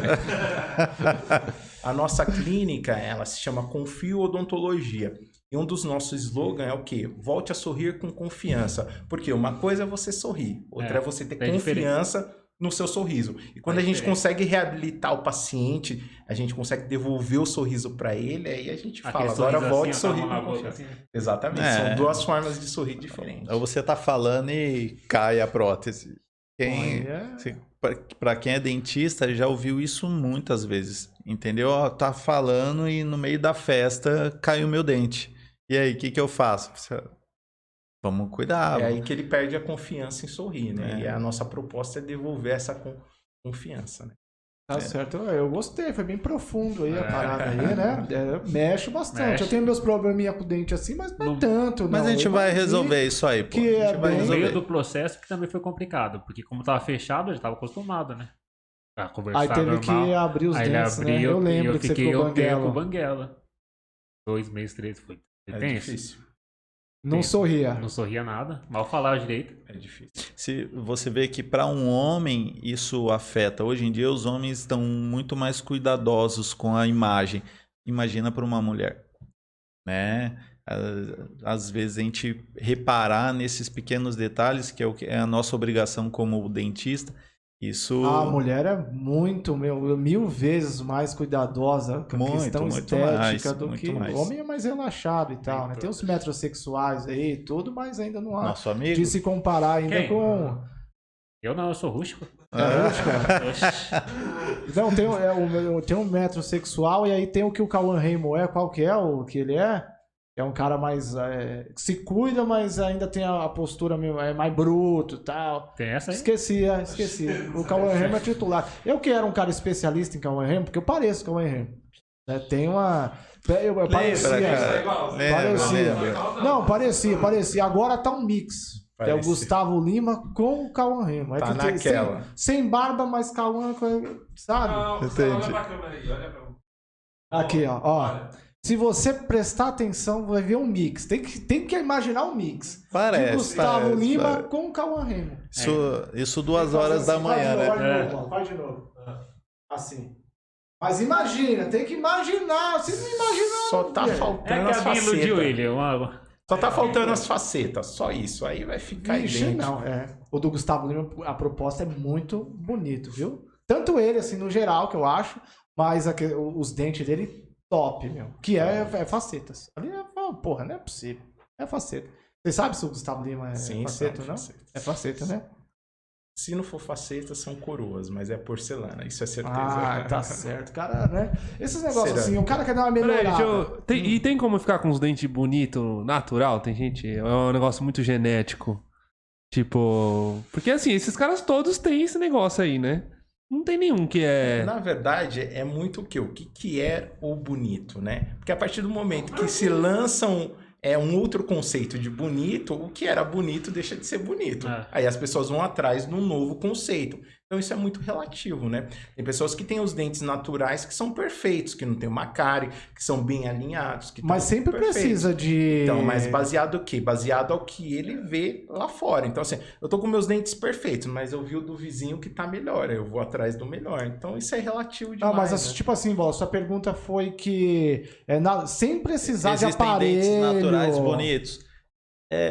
A nossa clínica, ela se chama Confio Odontologia. E um dos nossos slogans é o quê? Volte a sorrir com confiança. Porque uma coisa é você sorrir, outra é você ter confiança no seu sorriso. E quando a gente consegue reabilitar o paciente, a gente consegue devolver o sorriso para ele, aí a gente fala, agora volte a sorrir com confiança. Exatamente, são duas formas de sorrir diferentes. Ou você tá falando e cai a prótese. Para quem é dentista, já ouviu isso muitas vezes, entendeu? Tá falando e no meio da festa caiu meu dente. E aí, o que eu faço? Vamos cuidar. É aí que ele perde a confiança em sorrir, né? E a nossa proposta é devolver essa confiança, né? Tá certo, eu gostei, foi bem profundo aí a parada aí, né? Mexe bastante. Eu tenho meus probleminha com o dente assim, mas não é tanto, não. Mas a gente vai resolver isso aí, pô. Que a gente vai No resolver. meio do processo que também foi complicado, porque como tava fechado, eu já tava acostumado, né? A conversar aí teve normal. que abrir os Aí ele dentes, abriu, né? Eu lembro que você ficou banguela. banguela. 2 meses, 3, foi tenso. Difícil. Não sorria. Não sorria nada, mal falava direito. É difícil. Se você vê que para um homem isso afeta. Hoje em dia os homens estão muito mais cuidadosos com a imagem. Imagina para uma mulher, né? Às vezes a gente reparar nesses pequenos detalhes, que é a nossa obrigação como dentista. Isso... A mulher é muito, 1000 vezes mais cuidadosa com a questão estética do que o homem é mais relaxado e tal, né? Tem os metrosexuais aí, tudo, mas ainda não há Nosso amigo? de se comparar ainda com... Eu não, eu sou rústico. Não, tem um metrosexual e aí tem o que o Cauã Raymond qual que é o que ele é? É um cara mais... se cuida, mas ainda tem a postura mais bruto e tal. Tem essa aí? Esqueci. O Cauã Raymond é titular. Eu que era um cara especialista em Cauã Raymond, porque eu pareço Cauã Raymond. Tem uma... Eu parecia. Não, parecia. Agora tá um mix. É o Gustavo Lima com o Cauã Raymond. Tá naquela. Sem barba, mas Cauã, sabe? Não, olha pra câmera aí, olha pra... Aqui, ó. Se você prestar atenção, vai ver um mix. Tem que imaginar um mix. Parece. De Gustavo Lima com o Cauã Raymond. Isso 2 horas da manhã, né? Faz de novo. Assim. Mas imagina, tem que imaginar. Vocês não imaginam. Só tá faltando as facetas. Iludiu ele. Só tá faltando as facetas. Só isso. Aí vai ficar idêntico. Não, o do Gustavo Lima, a proposta é muito bonito, viu? Tanto ele, assim, no geral, que eu acho, mas os dentes dele... top, meu. Que é facetas. Ali porra, não é possível. É faceta. Você sabe se o Gustavo Lima é faceta ou não? É faceta, né? Se não for faceta, são coroas, mas é porcelana, isso é certeza. Ah, tá certo. Cara, né? Esses negócios assim, o cara quer dar uma melhorada. E tem como ficar com os dentes bonitos, natural? Tem gente... É um negócio muito genético. Tipo... Porque assim, esses caras todos têm esse negócio aí, né? Não tem nenhum que é... Na verdade, é muito o quê? O que é o bonito, né? Porque a partir do momento que se lançam um outro conceito de bonito, o que era bonito deixa de ser bonito. Aí as pessoas vão atrás de um novo conceito. Então isso é muito relativo, né? Tem pessoas que têm os dentes naturais que são perfeitos, que não tem uma cárie, que são bem alinhados. Mas sempre precisa de... Então, mas baseado o quê? Baseado ao que ele vê lá fora. Então, assim, eu tô com meus dentes perfeitos, mas eu vi o do vizinho que tá melhor, eu vou atrás do melhor. Então, isso é relativo demais. Mas né? tipo assim, Bola, sua pergunta foi que sem precisar Existem de aparelho... dentes naturais bonitos.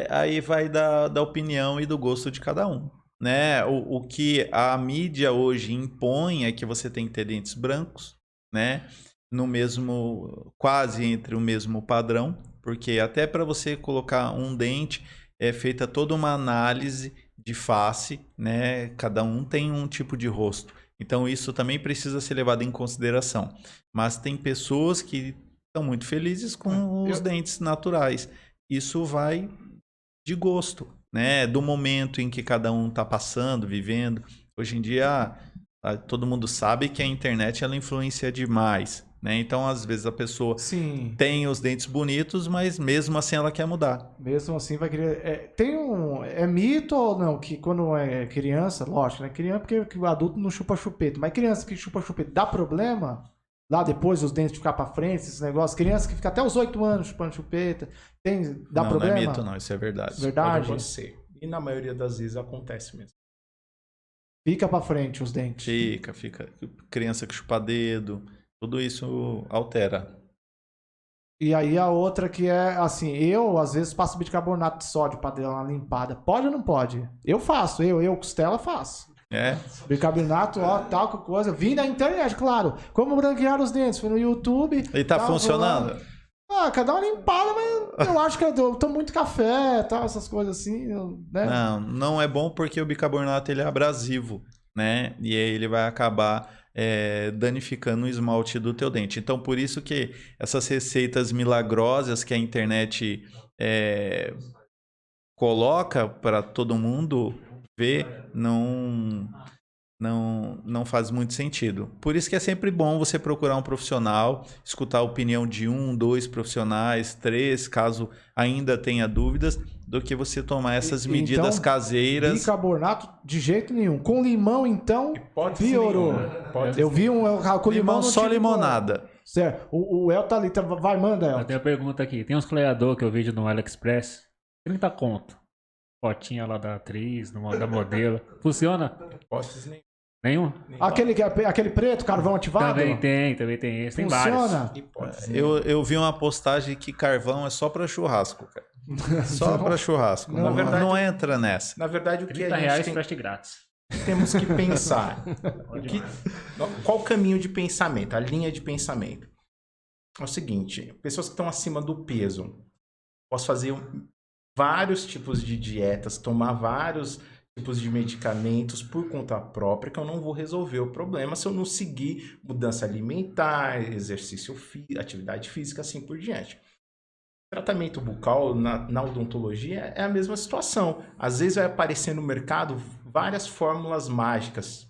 Aí vai da opinião e do gosto de cada um, né? O que a mídia hoje impõe é que você tem que ter dentes brancos, né? No mesmo, quase entre o mesmo padrão, porque até para você colocar um dente é feita toda uma análise de face, né? Cada um tem um tipo de rosto, então isso também precisa ser levado em consideração. Mas tem pessoas que estão muito felizes com os dentes naturais. Isso vai de gosto, né? Do momento em que cada um está passando, vivendo. Hoje em dia, todo mundo sabe que a internet ela influencia demais, né? Então, às vezes a pessoa Sim. tem os dentes bonitos, mas mesmo assim ela quer mudar. Mesmo assim vai querer. É mito ou não? Que quando é criança, lógico, né? Criança porque o adulto não chupa chupeta, mas criança que chupa chupeta dá problema? Lá depois os dentes ficar pra frente, esses negócios. Criança que fica até os 8 anos chupando chupeta. Dá Não, problema? não é mito, não. Isso é verdade. Verdade. Pode acontecer. E na maioria das vezes acontece mesmo. Fica pra frente os dentes. Fica. Criança que chupa dedo, tudo isso altera. E aí a outra que é assim, eu às vezes passo bicarbonato de sódio pra dar uma limpada. Pode ou não pode? Eu faço, costela faço. Bicarbonato, tal coisa. Vim da internet, claro. Como branquear os dentes? Fui no YouTube. E tá funcionando? Quer dar uma limpada, mas eu acho que eu tomo muito café, tal, essas coisas assim, né? Não é bom porque o bicarbonato ele é abrasivo, né? E aí ele vai acabar danificando o esmalte do teu dente. Então, por isso que essas receitas milagrosas que a internet coloca para todo mundo ver, não faz muito sentido. Por isso que é sempre bom você procurar um profissional, escutar a opinião de 1, 2 profissionais, 3, caso ainda tenha dúvidas, do que você tomar essas medidas caseiras. Bicarbonato de jeito nenhum. Com limão, então, piorou. Eu vi com limão só limonada. Certo. O El tá ali. Vai, manda, El. Eu tenho uma pergunta aqui. Tem uns clareador que eu vejo no AliExpress. 30 conto. Fotinha lá da atriz, da modelo. Funciona? Postes nem. Nenhum? Aquele preto, carvão ativado? Também tem esse. Tem Funciona? vários. Eu vi uma postagem que carvão é só para churrasco, cara. Só para churrasco. Na verdade, não entra nessa. Na verdade, o que a R$30 gente frete grátis. temos que pensar. Qual o caminho de pensamento? A linha de pensamento. É o seguinte, pessoas que estão acima do peso. Posso fazer vários tipos de dietas, tomar vários tipos de medicamentos por conta própria, que eu não vou resolver o problema se eu não seguir mudança alimentar, exercício atividade física, assim por diante. Tratamento bucal na odontologia é a mesma situação. Às vezes vai aparecer no mercado várias fórmulas mágicas,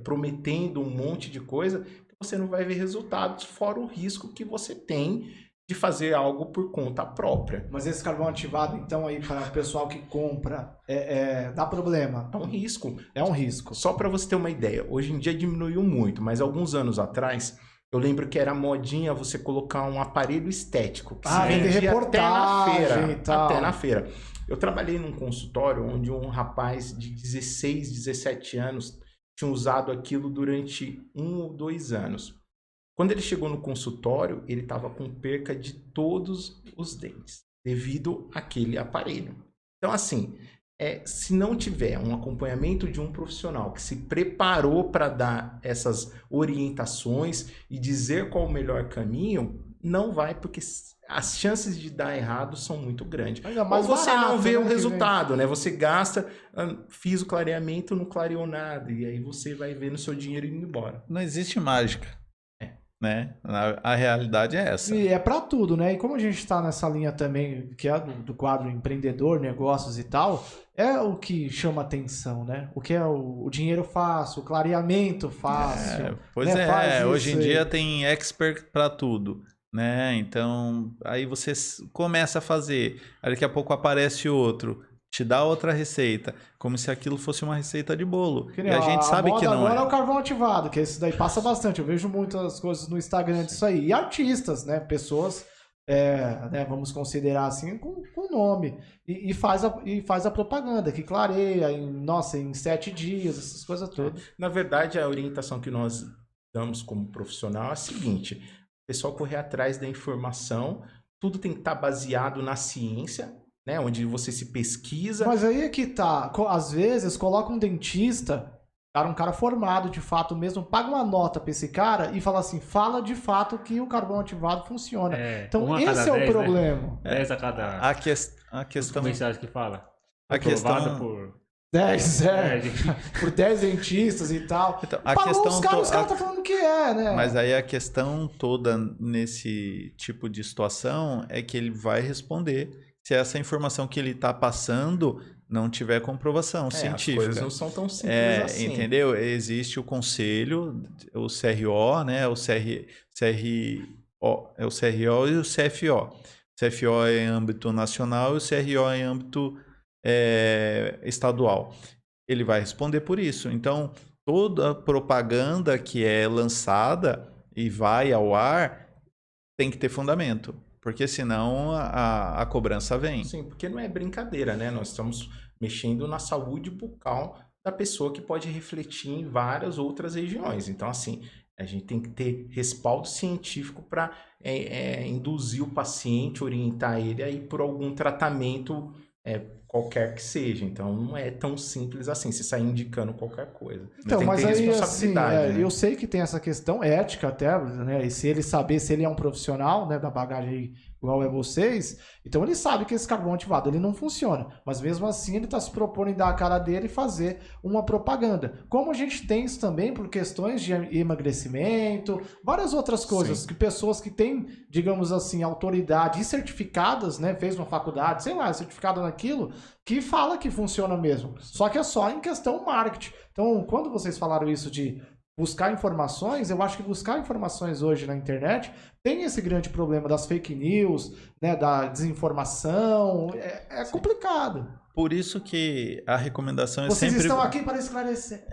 prometendo um monte de coisa, que você não vai ver resultados, fora o risco que você tem de fazer algo por conta própria. Mas esse carvão ativado, então, aí para o pessoal que compra, dá problema? É um risco. É um risco. Só para você ter uma ideia, hoje em dia diminuiu muito, mas alguns anos atrás, eu lembro que era modinha você colocar um aparelho estético. Que se vendia até na feira. Eu trabalhei num consultório onde um rapaz de 16, 17 anos tinha usado aquilo durante 1 ou 2 anos. Quando ele chegou no consultório, ele estava com perca de todos os dentes, devido àquele aparelho. Então, assim, se não tiver um acompanhamento de um profissional que se preparou para dar essas orientações e dizer qual o melhor caminho, não vai, porque as chances de dar errado são muito grandes. Ou você não vê o resultado, né? Você gasta, fiz o clareamento, não clareou nada, e aí você vai vendo o seu dinheiro indo embora. Não existe mágica. Né? A realidade é essa. E é para tudo, né? E como a gente está nessa linha também, que é do quadro empreendedor, negócios e tal, é o que chama atenção, né? O que é o dinheiro fácil, o clareamento fácil. Pois né? Hoje em dia tem expert para tudo, né? Então, aí você começa a fazer, aí daqui a pouco aparece outro, te dá outra receita, como se aquilo fosse uma receita de bolo. E a gente sabe que não agora é o carvão ativado, que esse daí passa bastante. Eu vejo muitas coisas no Instagram disso aí. E artistas, né? Pessoas, né? Vamos considerar assim, com nome. E faz a propaganda, que clareia em 7 dias, essas coisas todas. Na verdade, a orientação que nós damos como profissional é a seguinte: o pessoal correr atrás da informação, tudo tem que estar baseado na ciência. né? Onde você se pesquisa. Mas aí é que tá. Às vezes, coloca um dentista, um cara formado de fato mesmo, paga uma nota pra esse cara e fala assim, fala de fato que o carvão ativado funciona. Então esse é o problema. 10 a cada A questão... comerciais que fala. A questão... Aprovado por 10, por 10 dentistas e tal. Então, Os caras estão falando que né? Mas aí a questão toda nesse tipo de situação é que ele vai responder se essa informação que ele está passando não tiver comprovação científica. As coisas não são tão simples assim. Entendeu? Existe o conselho, o CRO, né? O é o CRO e o CFO. O CFO é em âmbito nacional e o CRO é em âmbito estadual. Ele vai responder por isso. Então, toda propaganda que é lançada e vai ao ar tem que ter fundamento. Porque senão a cobrança vem. Sim, porque não é brincadeira, né? Nós estamos mexendo na saúde bucal da pessoa que pode refletir em várias outras regiões. Então, assim, a gente tem que ter respaldo científico para induzir o paciente, orientar ele a ir por algum tratamento qualquer que seja. Então, não é tão simples assim, você sair indicando qualquer coisa. Então, mas aí, assim, né? eu sei que tem essa questão ética até, né? E se ele saber se ele é um profissional, né, da bagagem igual é vocês, então ele sabe que esse carvão ativado ele não funciona. Mas mesmo assim ele está se propondo em dar a cara dele e fazer uma propaganda. Como a gente tem isso também por questões de emagrecimento, várias outras coisas, que pessoas que têm, digamos assim, autoridade e certificadas, né, fez uma faculdade, sei lá, certificado naquilo, que fala que funciona mesmo. Só que é só em questão marketing. Então, quando vocês falaram isso de buscar informações, eu acho que buscar informações hoje na internet tem esse grande problema das fake news, né, da desinformação, é complicado. Por isso que a recomendação Vocês sempre... estão aqui para esclarecer.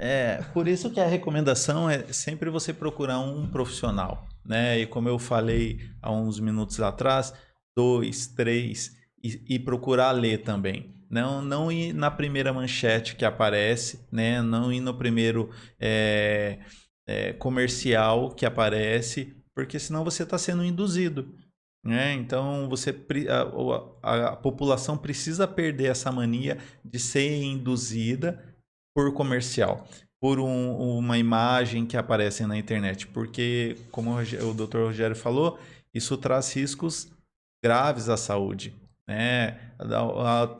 Por isso que a recomendação é sempre você procurar um profissional, né? E como eu falei há uns minutos atrás, 2, 3, e procurar ler também. Não ir na primeira manchete que aparece, né? Não ir no primeiro comercial que aparece, porque senão você está sendo induzido. Né? Então a população precisa perder essa mania de ser induzida por comercial, por uma imagem que aparece na internet. Porque, como o Dr. Rogério falou, isso traz riscos graves à saúde.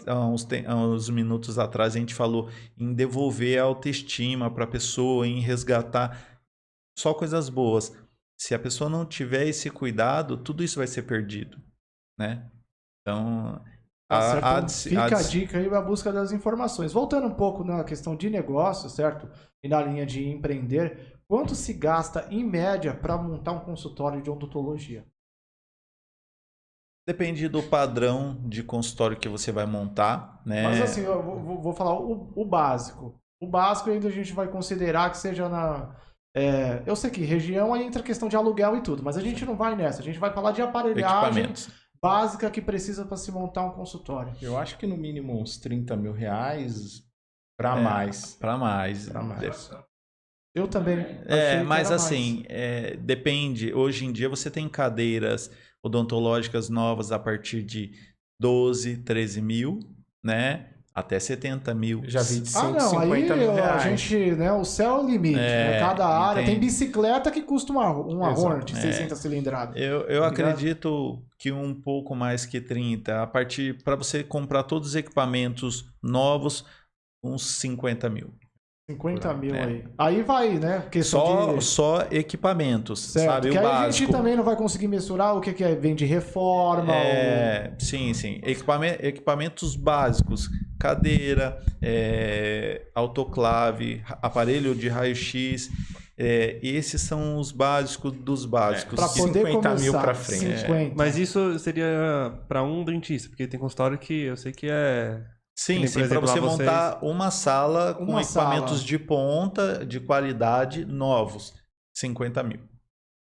Há uns minutos atrás a gente falou em devolver a autoestima para a pessoa, em resgatar só coisas boas. Se a pessoa não tiver esse cuidado, tudo isso vai ser perdido, né? Então, fica a dica aí, a busca das informações. Voltando um pouco na questão de negócio, certo? E na linha de empreender, quanto se gasta em média para montar um consultório de odontologia? Depende do padrão de consultório que você vai montar, né? Mas assim, eu vou falar o básico. O básico ainda a gente vai considerar que seja na... eu sei que região aí entra a questão de aluguel e tudo, mas a gente não vai nessa. A gente vai falar de aparelhagem básica que precisa para se montar um consultório. Eu acho que no mínimo uns 30 mil reais para mais. Para mais. Eu também. Mas assim, depende. Hoje em dia você tem cadeiras odontológicas novas a partir de 12, 13 mil, né? Até 70 mil. Já vi de 150 mil reais. A gente, né, o céu é o limite. Né? Cada área tem bicicleta que custa uma Hornet, 600 cilindradas. Eu acredito que um pouco mais que 30. A partir, para você comprar todos os equipamentos novos, uns 50 mil. 50 mil aí. Aí vai, né? Só equipamentos, certo, sabe? Que o aí básico. A gente também não vai conseguir mensurar o que vem de reforma. Sim. Equipamentos básicos. Cadeira, autoclave, aparelho de raio-x. Esses são os básicos dos básicos. Para poder 50 começar, mil para frente. 50. Mas isso seria para um dentista, porque tem consultório que eu sei que Sim, para você montar uma sala com equipamentos de ponta, de qualidade, novos. 50 mil.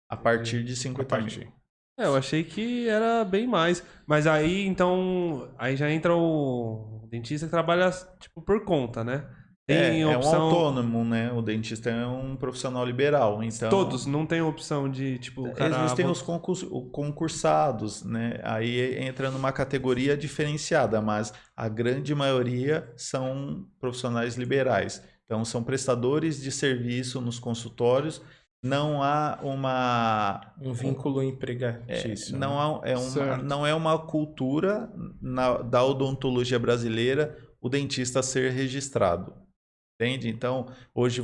A partir de 50 mil. Eu achei que era bem mais. Mas aí, então, aí já entra o dentista que trabalha tipo por conta, né? Tem É um opção... autônomo, né? O dentista é um profissional liberal, então... Todos, não tem opção de, tipo, o cara... Existem os concursados, né? Aí entra numa categoria diferenciada, mas a grande maioria são profissionais liberais. Então, são prestadores de serviço nos consultórios. Não há Um vínculo empregatício. não é uma cultura da odontologia brasileira o dentista ser registrado. Entende? Então, hoje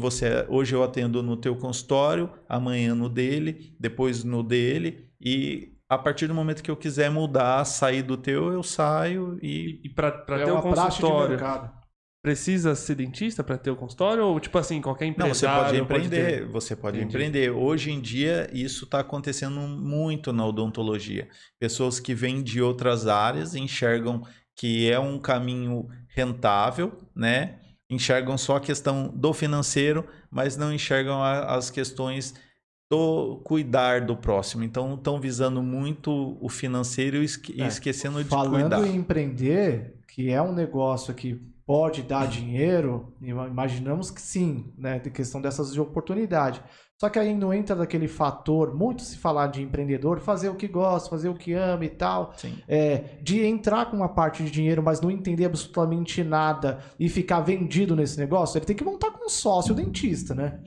eu atendo no teu consultório, amanhã no dele, depois no dele, e a partir do momento que eu quiser mudar, sair do teu, eu saio e... E pra ter o uma praxe de consultório, mercado. precisa ser dentista pra ter o consultório? Ou, tipo assim, qualquer Não, você pode empresário empreender, você pode Entendi. empreender. Hoje em dia, isso está acontecendo muito na odontologia. Pessoas que vêm de outras áreas enxergam que é um caminho rentável, né? Enxergam só a questão do financeiro, mas não enxergam as questões do cuidar do próximo. Então, estão visando muito o financeiro e esquecendo de Falando cuidar. em empreender, que é um negócio que pode dar dinheiro, imaginamos que sim, né? De questão dessas de oportunidade. Só que aí não entra daquele fator, muito se falar de empreendedor, fazer o que gosta, fazer o que ama e tal, Sim. de entrar com uma parte de dinheiro, mas não entender absolutamente nada e ficar vendido nesse negócio, ele tem que montar com um sócio dentista, né?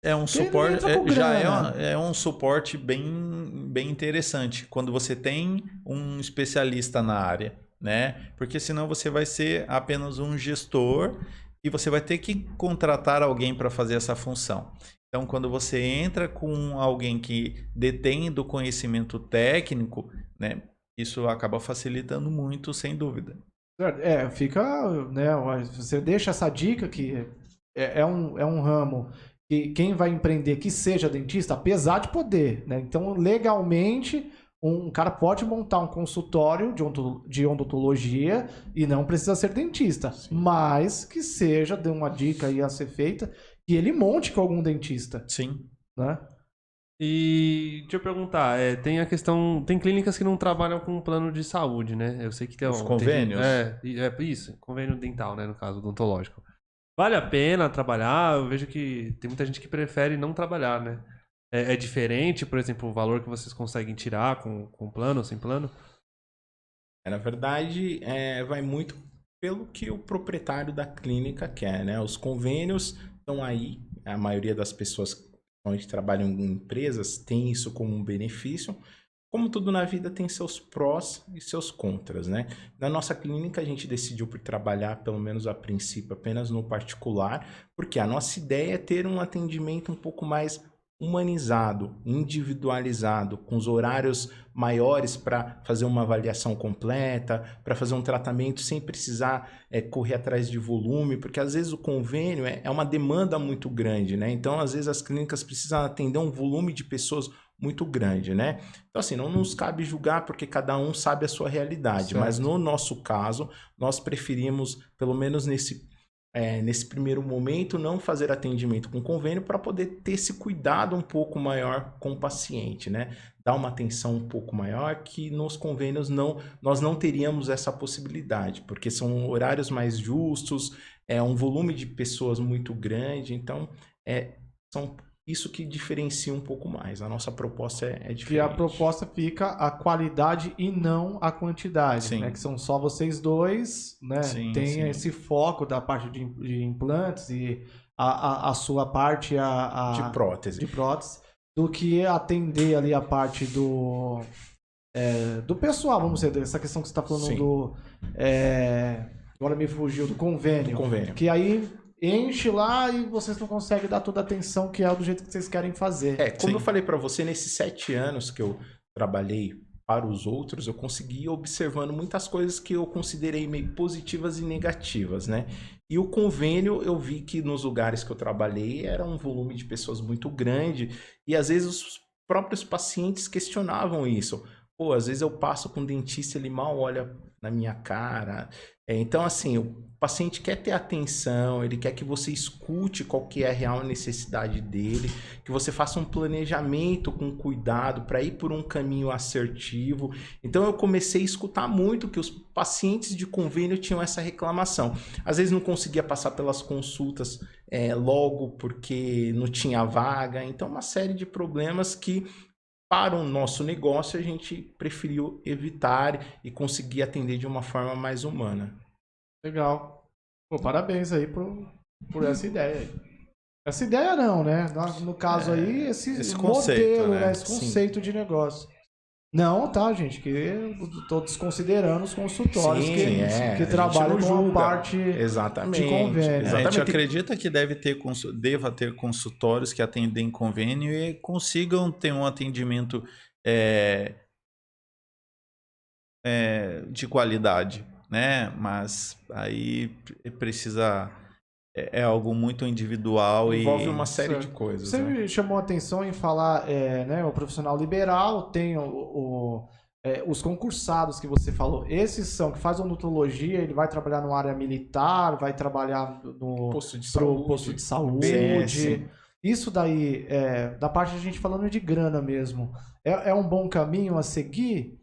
É um Porque ele suporte, entra com já grana. é um suporte bem interessante quando você tem um especialista na área, né? Porque senão você vai ser apenas um gestor e você vai ter que contratar alguém para fazer essa função. Então, quando você entra com alguém que detém do conhecimento técnico, né? Isso acaba facilitando muito, sem dúvida. Fica, né? Você deixa essa dica que é um ramo que quem vai empreender que seja dentista, apesar de poder, né? Então, legalmente, um cara pode montar um consultório de odontologia e não precisa ser dentista, mas que seja, dê uma dica aí a ser feita, que ele monte com algum dentista, Sim. né? E deixa eu perguntar, tem a questão, tem clínicas que não trabalham com plano de saúde, né? Eu sei que tem Os tem convênios? isso, convênio dental, né, no caso odontológico. Vale a pena trabalhar? Eu vejo que tem muita gente que prefere não trabalhar, né? É diferente, por exemplo, o valor que vocês conseguem tirar com plano ou sem plano? Na verdade, vai muito pelo que o proprietário da clínica quer, né? Os convênios estão aí, a maioria das pessoas que trabalham em empresas tem isso como um benefício. Como tudo na vida tem seus prós e seus contras, né? Na nossa clínica a gente decidiu por trabalhar, pelo menos a princípio, apenas no particular, porque a nossa ideia é ter um atendimento um pouco mais humanizado, individualizado, com os horários maiores para fazer uma avaliação completa, para fazer um tratamento sem precisar correr atrás de volume, porque às vezes o convênio é uma demanda muito grande, né? Então, às vezes as clínicas precisam atender um volume de pessoas muito grande, né? Então, assim, não nos cabe julgar porque cada um sabe a sua realidade, Certo. mas no nosso caso, nós preferimos, pelo menos nesse primeiro momento, não fazer atendimento com convênio para poder ter esse cuidado um pouco maior com o paciente, né? Dar uma atenção um pouco maior que nos convênios nós não teríamos essa possibilidade, porque são horários mais justos, um volume de pessoas muito grande, então são isso que diferencia um pouco mais. A nossa proposta é diferente. Que a proposta fica a qualidade e não a quantidade, Sim. né? Que são só vocês dois, né? Sim, Tem sim. esse foco da parte de implantes e a sua parte de prótese. de prótese, do que atender ali a parte do pessoal, vamos dizer, dessa questão que você está falando Sim. agora me fugiu, do convênio. Do convênio. Que aí enche lá e vocês não conseguem dar toda a atenção que é do jeito que vocês querem fazer. Como Sim. eu falei para você, nesses 7 anos que eu trabalhei para os outros, eu consegui ir observando muitas coisas que eu considerei meio positivas e negativas, né? E o convênio, eu vi que nos lugares que eu trabalhei era um volume de pessoas muito grande e às vezes os próprios pacientes questionavam isso. Pô, às vezes eu passo com um dentista, ele mal olha na minha cara. Então, assim, o paciente quer ter atenção, ele quer que você escute qual que é a real necessidade dele, que você faça um planejamento com cuidado para ir por um caminho assertivo. Então, eu comecei a escutar muito que os pacientes de convênio tinham essa reclamação. Às vezes não conseguia passar pelas consultas logo porque não tinha vaga. Então, uma série de problemas que para o nosso negócio, a gente preferiu evitar e conseguir atender de uma forma mais humana. Legal. Pô, parabéns aí por essa ideia aí. Essa ideia não, né? No caso aí, esse conceito, modelo, né? Esse conceito de negócio. Não, tá, gente, que eu tô desconsiderando os consultórios que trabalham com a parte Exatamente, de convênio. A gente acredita que deva ter consultórios que atendem convênio e consigam ter um atendimento de qualidade, né? Mas aí precisa... É algo muito individual envolve e... uma série de coisas. Você me chamou a atenção em falar, né, o profissional liberal, tem os concursados que você falou. Esses são, que faz odontologia, ele vai trabalhar na área militar, vai trabalhar no Posto de posto de saúde. PS. Isso daí, da parte de a gente falando de grana mesmo, é um bom caminho a seguir?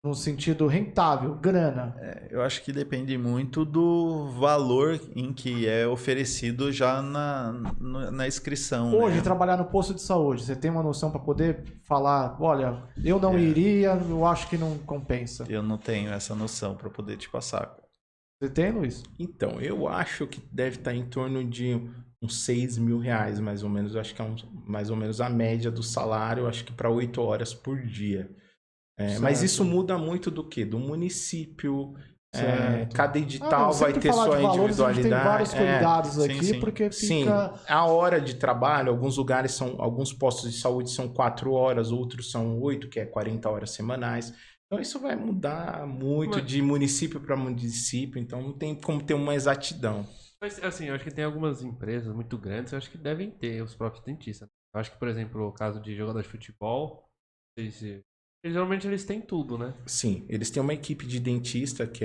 No sentido rentável, grana. Eu acho que depende muito do valor em que é oferecido já na inscrição. Hoje, né? trabalhar no posto de saúde, você tem uma noção para poder falar, olha, eu não iria, eu acho que não compensa. Eu não tenho essa noção para poder te passar. Você tem, Luiz? Então, eu acho que deve estar em torno de uns 6 mil reais, mais ou menos. Eu acho que é mais ou menos a média do salário, acho que para 8 horas por dia. Mas isso muda muito do quê? Do município. Cada edital vai ter sua individualidade. A gente tem vários cuidados aqui, sim. porque Sim, fica... a hora de trabalho, alguns postos de saúde são 4 horas, outros são 8, que é 40 horas semanais. Então isso vai mudar muito de município para município, então não tem como ter uma exatidão. Mas, assim, eu acho que tem algumas empresas muito grandes, eu acho que devem ter os próprios dentistas. Eu acho que, por exemplo, o caso de jogador de futebol, geralmente eles têm tudo, né? Sim, eles têm uma equipe de dentista que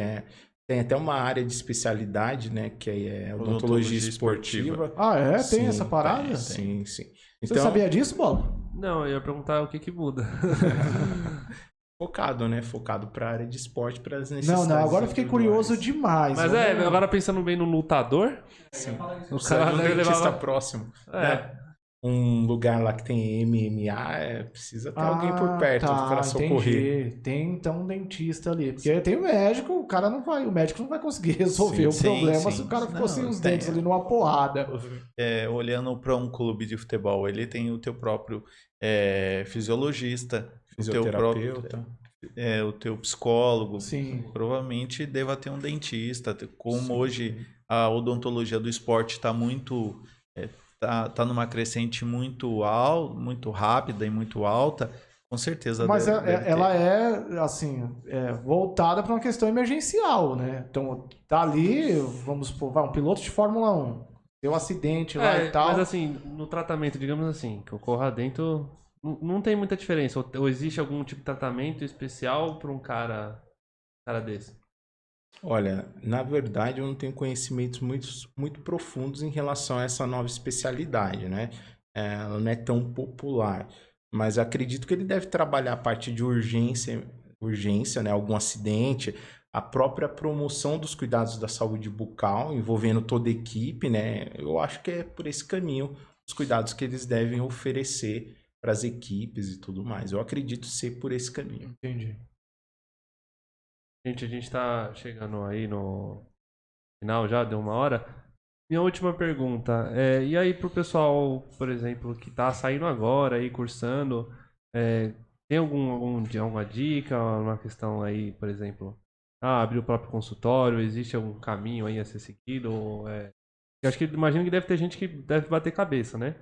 tem até uma área de especialidade, né? Que é odontologia esportiva. Ah, é? Tem Sim, essa parada? Sim, sim. Você sabia disso, Bola? Não, eu ia perguntar o que muda. Focado, né? Focado para a área de esporte, para as necessidades. Não, agora eu fiquei curioso demais. Mas agora pensando bem no lutador, Sim. o cara Um deve dentista levar... próximo. Né? Um lugar lá que tem MMA, precisa ter alguém por perto para socorrer. Entendi. Tem então um dentista ali. Porque tem o médico, o médico não vai conseguir resolver o problema se o cara ficou sem os dentes ali numa porrada. Olhando para um clube de futebol, ele tem o teu próprio fisiologista, fisioterapeuta, o teu psicólogo. Sim. Provavelmente deva ter um dentista. Como hoje a odontologia do esporte está muito... Tá numa crescente muito rápida e muito alta, com certeza. Mas deve ela ter. assim, voltada para uma questão emergencial, né? Então, tá ali, vamos supor, um piloto de Fórmula 1, deu um acidente lá e tal. Mas assim, no tratamento, digamos assim, que ocorra dentro, não tem muita diferença. Ou existe algum tipo de tratamento especial para um cara desse? Olha, na verdade eu não tenho conhecimentos muito profundos em relação a essa nova especialidade, né? Ela não é tão popular, mas acredito que ele deve trabalhar a parte de urgência, né? Algum acidente, a própria promoção dos cuidados da saúde bucal, envolvendo toda a equipe, né? Eu acho que é por esse caminho os cuidados que eles devem oferecer para as equipes e tudo mais. Eu acredito ser por esse caminho. Entendi. Gente, a gente tá chegando aí no final já, deu 1 hora. Minha última pergunta, e aí pro pessoal, por exemplo, que tá saindo agora aí, cursando, tem alguma dica, uma questão aí, por exemplo, abrir o próprio consultório, existe algum caminho aí a ser seguido? Eu acho que, imagino que deve ter gente que deve bater cabeça, né?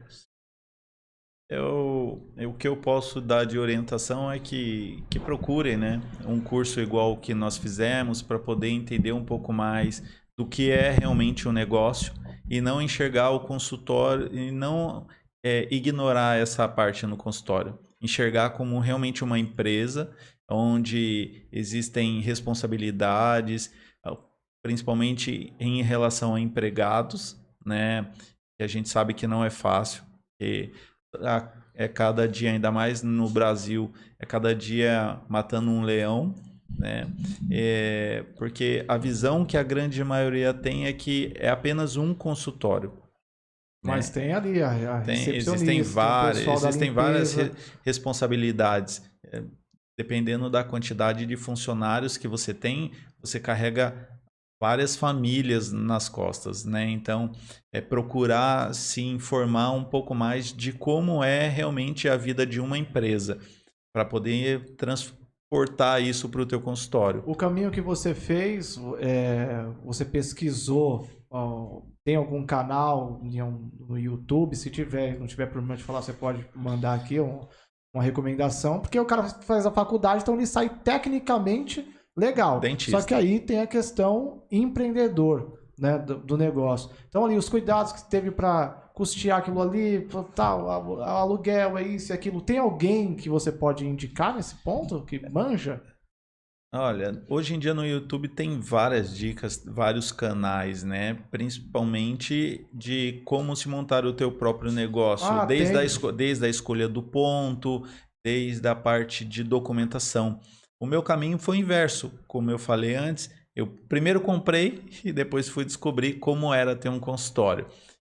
O que eu posso dar de orientação é que procurem, né, um curso igual o que nós fizemos para poder entender um pouco mais do que é realmente o negócio e não enxergar o consultório e não ignorar essa parte no consultório. Enxergar como realmente uma empresa onde existem responsabilidades, principalmente em relação a empregados, né? Que a gente sabe que não é fácil, que é cada dia, ainda mais no Brasil, é cada dia matando um leão, né? Porque a visão que a grande maioria tem é que é apenas um consultório. Mas né? tem ali a recepcionista, Existem várias responsabilidades. Dependendo da quantidade de funcionários que você tem, você carrega várias famílias nas costas, né? Então, procurar se informar um pouco mais de como é realmente a vida de uma empresa, para poder transportar isso para o teu consultório. O caminho que você fez, você pesquisou, tem algum canal no YouTube? Se tiver, não tiver problema de falar, você pode mandar aqui uma recomendação, porque o cara faz a faculdade, então ele sai tecnicamente legal. Dentista. Só que aí tem a questão empreendedor, né, do negócio. Então ali, os cuidados que teve para custear aquilo ali, tal, aluguel, é isso e aquilo. Tem alguém que você pode indicar nesse ponto, que manja? Olha, hoje em dia no YouTube tem várias dicas, vários canais, né? Principalmente de como se montar o teu próprio negócio, desde a escolha do ponto, desde a parte de documentação. O meu caminho foi o inverso, como eu falei antes, eu primeiro comprei e depois fui descobrir como era ter um consultório.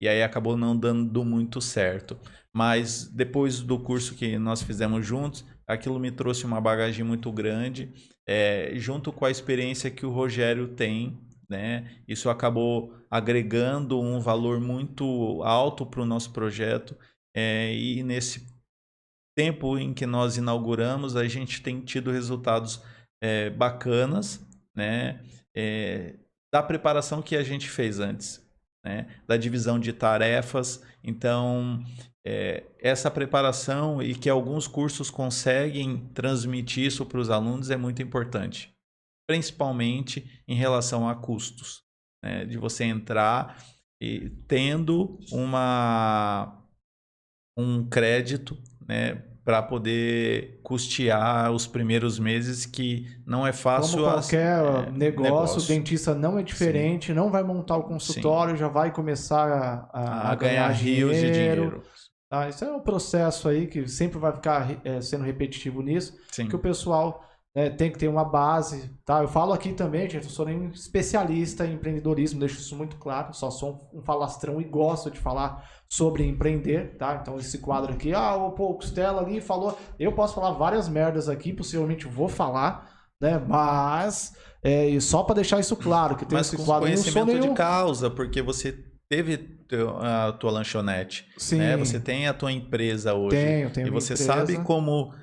E aí acabou não dando muito certo. Mas depois do curso que nós fizemos juntos, aquilo me trouxe uma bagagem muito grande, junto com a experiência que o Rogério tem, né? Isso acabou agregando um valor muito alto para o nosso projeto, e nesse tempo em que nós inauguramos, a gente tem tido resultados bacanas, né? Da preparação que a gente fez antes, né? Da divisão de tarefas. Então, essa preparação e que alguns cursos conseguem transmitir isso para os alunos é muito importante, principalmente em relação a custos, né? De você entrar e tendo um crédito, né, para poder custear os primeiros meses, que não é fácil. Como qualquer negócio, o dentista não é diferente, não vai montar o consultório, já vai começar a ganhar rios de dinheiro. Tá? Isso é um processo aí que sempre vai ficar sendo repetitivo nisso, que o pessoal tem que ter uma base. Tá? Eu falo aqui também, gente, eu sou nem especialista em empreendedorismo, deixo isso muito claro, só sou um falastrão e gosto de falar sobre empreender, tá? Então esse quadro aqui, o Costela ali falou, eu posso falar várias merdas aqui, possivelmente vou falar, né? Mas só para deixar isso claro, que tem esse quadro, conhecimento de causa, porque você teve a tua lanchonete, sim, né? Você tem a tua empresa hoje, tenho e você empresa. sabe como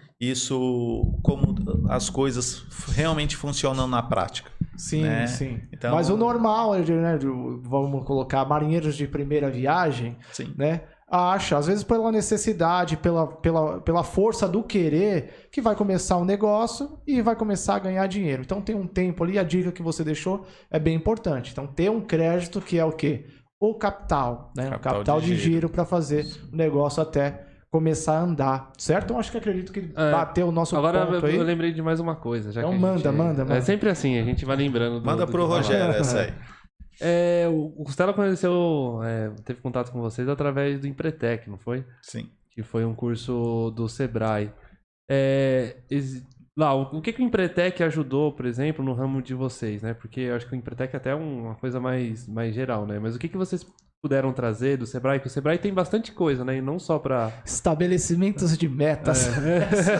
as coisas realmente funcionam na prática. Sim, né? sim. Então, mas o normal, né, vamos colocar marinheiros de primeira viagem, sim, né? Acha, às vezes pela necessidade, pela força do querer, que vai começar um negócio e vai começar a ganhar dinheiro. Então tem um tempo ali, a dica que você deixou é bem importante. Então ter um crédito que é o quê? O capital, né? O capital de giro para fazer o negócio até começar a andar, certo? Então acho que acredito que bateu o nosso ponto aí. Agora eu lembrei de mais uma coisa. Já então que manda. É sempre assim, a gente vai lembrando. Manda pro Rogério essa aí. O Costela conheceu, teve contato com vocês através do Empretec, não foi? Sim. Que foi um curso do Sebrae. O que o Empretec ajudou, por exemplo, no ramo de vocês, né? Porque eu acho que o Empretec é até uma coisa mais geral, né? Mas o que vocês puderam trazer do Sebrae? Que o Sebrae tem bastante coisa, né? E não só para estabelecimentos de metas.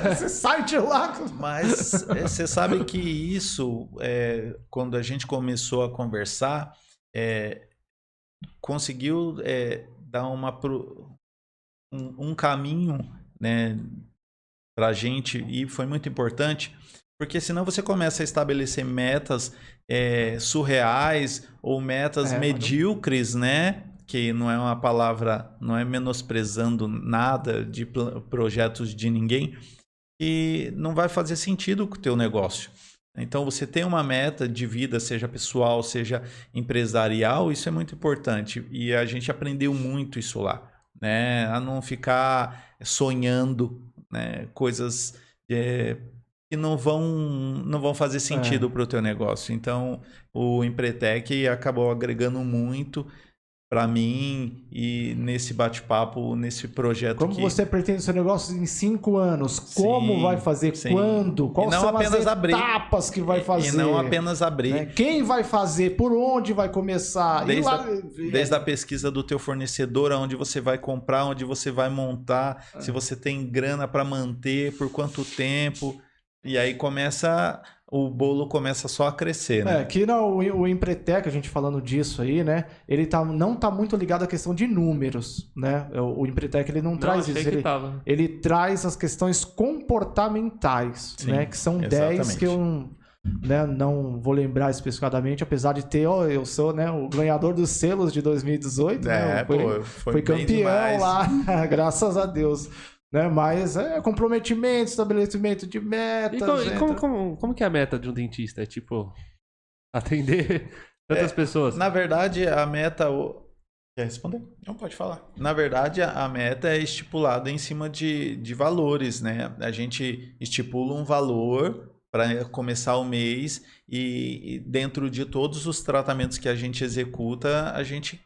Você sai de lá. Mas você sabe que isso, quando a gente começou a conversar, conseguiu dar um caminho, né, para a gente, e foi muito importante, porque senão você começa a estabelecer metas surreais ou metas medíocres, né? Que não é uma palavra, não é menosprezando nada de projetos de ninguém, e não vai fazer sentido com o teu negócio. Então, você tem uma meta de vida, seja pessoal, seja empresarial, isso é muito importante. E a gente aprendeu muito isso lá, né? A não ficar sonhando, né, coisas que que não vão fazer sentido para o teu negócio. Então, o Empretec acabou agregando muito para mim e nesse bate-papo, nesse projeto. Como você pretende seu negócio em 5 anos? Como Sim, vai fazer? sim. Quando? Quais não são apenas as etapas que vai fazer? E não apenas abrir. Né? Quem vai fazer? Por onde vai começar? Desde a pesquisa do teu fornecedor, aonde você vai comprar, onde você vai montar, se você tem grana para manter, por quanto tempo. E aí o bolo começa só a crescer, né? Aqui o Empretec, a gente falando disso aí, né? Ele não tá muito ligado à questão de números, né? O Empretec, ele não traz achei isso. que tava. Ele traz as questões comportamentais, Sim, né? Que são exatamente. 10 que eu não vou lembrar especificadamente, apesar de ter, eu sou, né, o ganhador dos selos de 2018, né? Foi bem campeão demais. lá, graças a Deus. Né? Mas comprometimento, estabelecimento de metas. E como que é a meta de um dentista? É tipo, atender tantas pessoas? Na verdade, a meta... Quer responder? Não, pode falar. Na verdade, a meta é estipulada em cima de valores, né? A gente estipula um valor para começar o mês e dentro de todos os tratamentos que a gente executa, a gente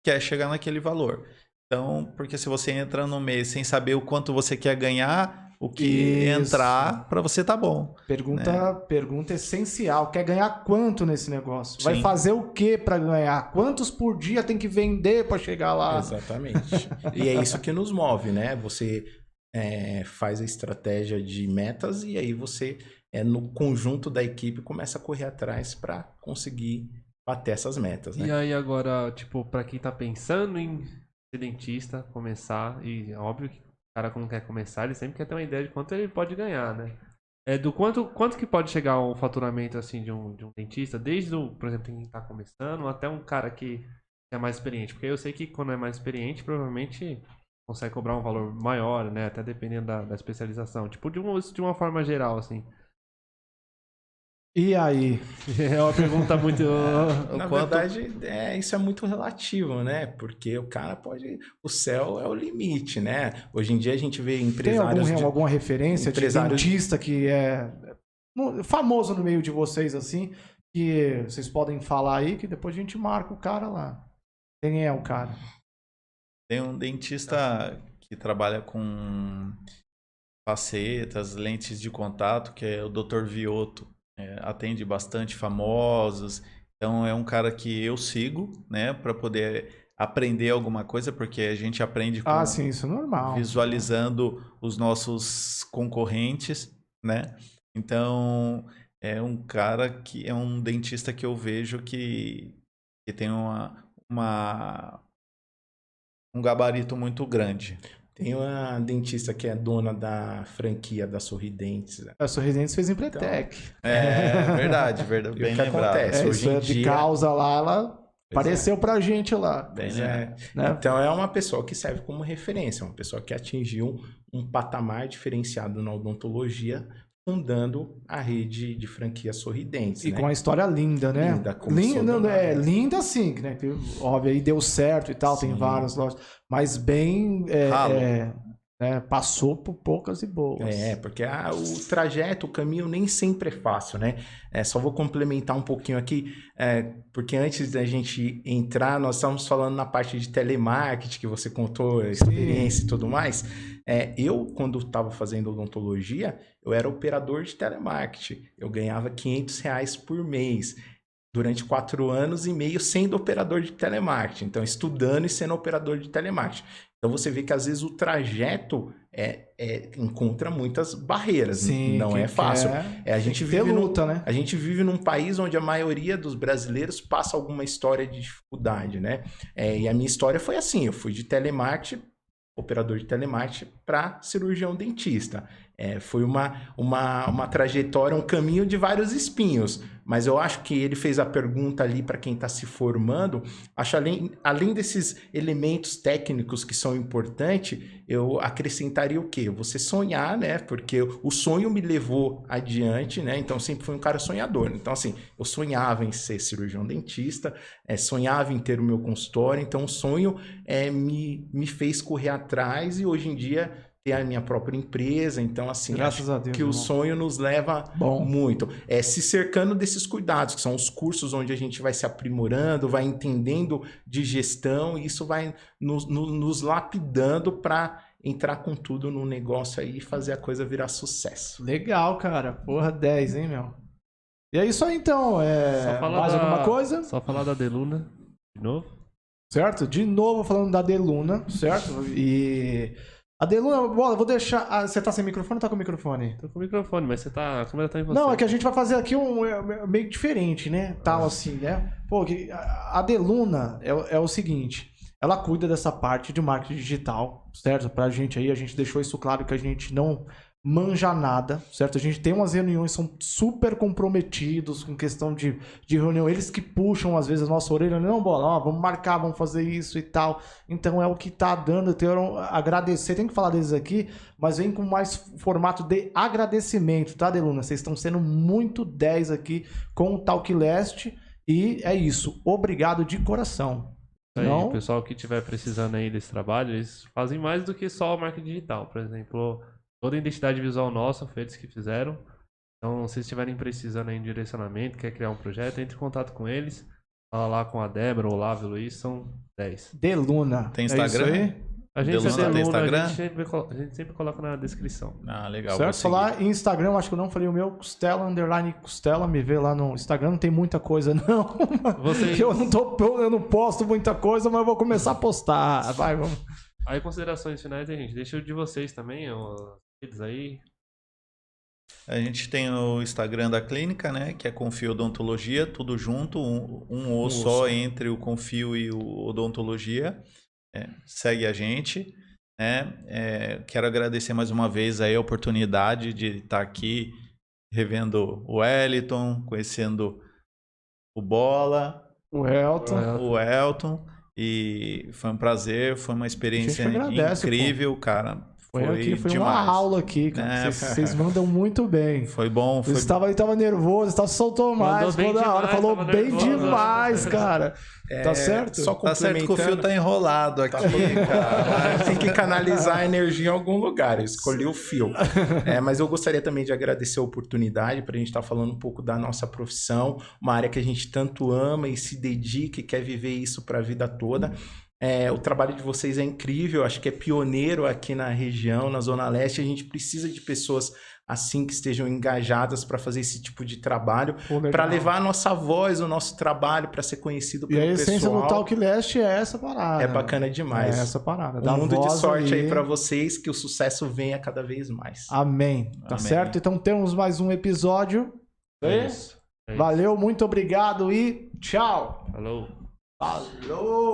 quer chegar naquele valor. Então, porque se você entra no mês sem saber o quanto você quer ganhar, o que entrar, para você tá bom. Pergunta essencial. Quer ganhar quanto nesse negócio? Vai Sim. fazer o que para ganhar? Quantos por dia tem que vender para chegar lá? Exatamente. E é isso que nos move, né? Você faz a estratégia de metas e aí você, no conjunto da equipe, começa a correr atrás para conseguir bater essas metas, né? E aí agora, tipo, pra quem tá pensando em ser dentista, começar, e é óbvio que o cara quando quer começar, ele sempre quer ter uma ideia de quanto ele pode ganhar, né? Do quanto que pode chegar o faturamento, assim, de um dentista, desde por exemplo, quem tá começando, até um cara que é mais experiente, porque eu sei que quando é mais experiente, provavelmente consegue cobrar um valor maior, né? Até dependendo da especialização, tipo, de uma forma geral, assim. E aí? É uma pergunta muito... Na verdade, isso é muito relativo, né? Porque o cara pode... O céu é o limite, né? Hoje em dia a gente vê empresários... Tem alguma referência de dentista que é famoso no meio de vocês, assim, que vocês podem falar aí, que depois a gente marca o cara lá. Quem é o cara? Tem um dentista que trabalha com facetas, lentes de contato, que é o Dr. Vioto. Atende bastante famosos, então é um cara que eu sigo, né, para poder aprender alguma coisa, porque a gente aprende com, sim, isso é normal, visualizando os nossos concorrentes, né? Então é um cara que é um dentista que eu vejo que tem um gabarito muito grande. Tem uma dentista que é dona da franquia da Sorridentes. A Sorridentes fez Empretec. Então, verdade, bem lembrado. Acontece? Hoje em de dia... causa lá, ela apareceu pra gente lá. Né? Então é uma pessoa que serve como referência, uma pessoa que atingiu um patamar diferenciado na odontologia, fundando a rede de franquia Sorridentes. E né? com uma história linda, né? Linda sim, né? Óbvio, aí deu certo e tal, sim. Tem várias lojas. Mas bem... passou por poucas e boas. Porque o trajeto, o caminho nem sempre é fácil, né? Só vou complementar um pouquinho aqui, porque antes da gente entrar, nós estávamos falando na parte de telemarketing, que você contou a experiência e tudo mais. Eu, quando estava fazendo odontologia, eu era operador de telemarketing. Eu ganhava R$500 por mês. Durante 4 anos e meio sendo operador de telemarketing. Então, estudando e sendo operador de telemarketing. Então, você vê que às vezes o trajeto encontra muitas barreiras. Sim, não é fácil. A gente vive luta, né? A gente vive num país onde a maioria dos brasileiros passa alguma história de dificuldade, né? E a minha história foi assim. Eu fui de telemarketing, operador de telemarketing, para cirurgião dentista. Foi uma trajetória, um caminho de vários espinhos. Mas eu acho que ele fez a pergunta ali para quem está se formando. Acho além desses elementos técnicos que são importantes, eu acrescentaria o quê? Você sonhar, né? Porque o sonho me levou adiante, né? Então, sempre fui um cara sonhador. Então, assim, eu sonhava em ser cirurgião dentista, sonhava em ter o meu consultório. Então, o sonho me fez correr atrás e hoje em dia ter a minha própria empresa. Então, assim, Graças acho a Deus, que o irmão. sonho nos leva Bom. muito. Se cercando desses cuidados, que são os cursos onde a gente vai se aprimorando, vai entendendo de gestão, e isso vai nos lapidando para entrar com tudo no negócio aí e fazer a coisa virar sucesso. Legal, cara. Porra, 10, hein, meu? E é isso aí, então. Só falar Mais alguma coisa? Só falar da Deluna de novo. Certo? De novo falando da Deluna, certo? E a Deluna, bola, vou deixar. Você tá sem microfone ou tá com microfone? Tô com o microfone, mas a câmera tá em você. Não, é que a gente vai fazer aqui meio diferente, né? Tal assim, né? Pô, a Deluna é o seguinte. Ela cuida dessa parte de marketing digital, certo? Pra gente aí, a gente deixou isso claro que a gente não manja nada, certo? A gente tem umas reuniões, são super comprometidos com questão de reunião. Eles que puxam, às vezes, a nossa orelha. Não, bola, ó, vamos marcar, vamos fazer isso e tal. Então, é o que tá dando. Eu quero agradecer. Tem que falar deles aqui, mas vem com mais formato de agradecimento, tá, Deluna? Vocês estão sendo muito 10 aqui com o Talk Leste. E é isso. Obrigado de coração. Aí, Não? o pessoal que estiver precisando aí desse trabalho, eles fazem mais do que só o marketing digital. Por exemplo, toda a identidade visual nossa foi eles que fizeram. Então, se estiverem precisando aí de direcionamento, quer criar um projeto, entre em contato com eles. Fala lá com a Débora, o Olavo e o Luiz, são 10. Deluna. Tem É isso Instagram? aí? A gente Deluna é tem Deluna, Instagram? a gente sempre coloca na descrição. Ah, legal. Certo? vou seguir. Falar em Instagram, acho que eu não falei o meu, Costela, underline Costela, me vê lá no Instagram, não tem muita coisa não. Vocês- Eu não posto muita coisa, mas eu vou começar a postar. Vai, vamos. Aí, considerações finais aí, gente. Deixa o de vocês também, os redes aí. A gente tem o Instagram da clínica, né? Que é Confio Odontologia, tudo junto, um O só entre o Confio e o Odontologia. Segue a gente. Né? Quero agradecer mais uma vez aí a oportunidade de estar aqui revendo o Wellington, conhecendo o Bola, O Elton. o Elton. E foi um prazer, foi uma experiência A gente agradece, incrível, cara. Foi uma demais. aula aqui, cara. É, Vocês mandam muito bem. Foi bom, foi Ele estava nervoso, soltou mais, bem toda hora, demais, falou tava bem nervoso. demais, cara. Tá certo? Só Tá certo que o fio tá enrolado aqui, cara. Tem que canalizar a energia em algum lugar. Eu escolhi o fio. Mas eu gostaria também de agradecer a oportunidade para a gente estar falando um pouco da nossa profissão, uma área que a gente tanto ama e se dedica e quer viver isso para a vida toda. O trabalho de vocês é incrível, acho que é pioneiro aqui na região, na Zona Leste. A gente precisa de pessoas assim que estejam engajadas para fazer esse tipo de trabalho, para levar a nossa voz, o nosso trabalho para ser conhecido E pelo a pessoal. essência do Talk Leste é essa parada. É bacana demais. É essa parada. Um Dá mundo de voz sorte aí ali. para vocês, que o sucesso venha cada vez mais. Amém. Tá Amém. certo? Então temos mais um episódio. É isso. Valeu, muito obrigado e tchau. Falou. Falou!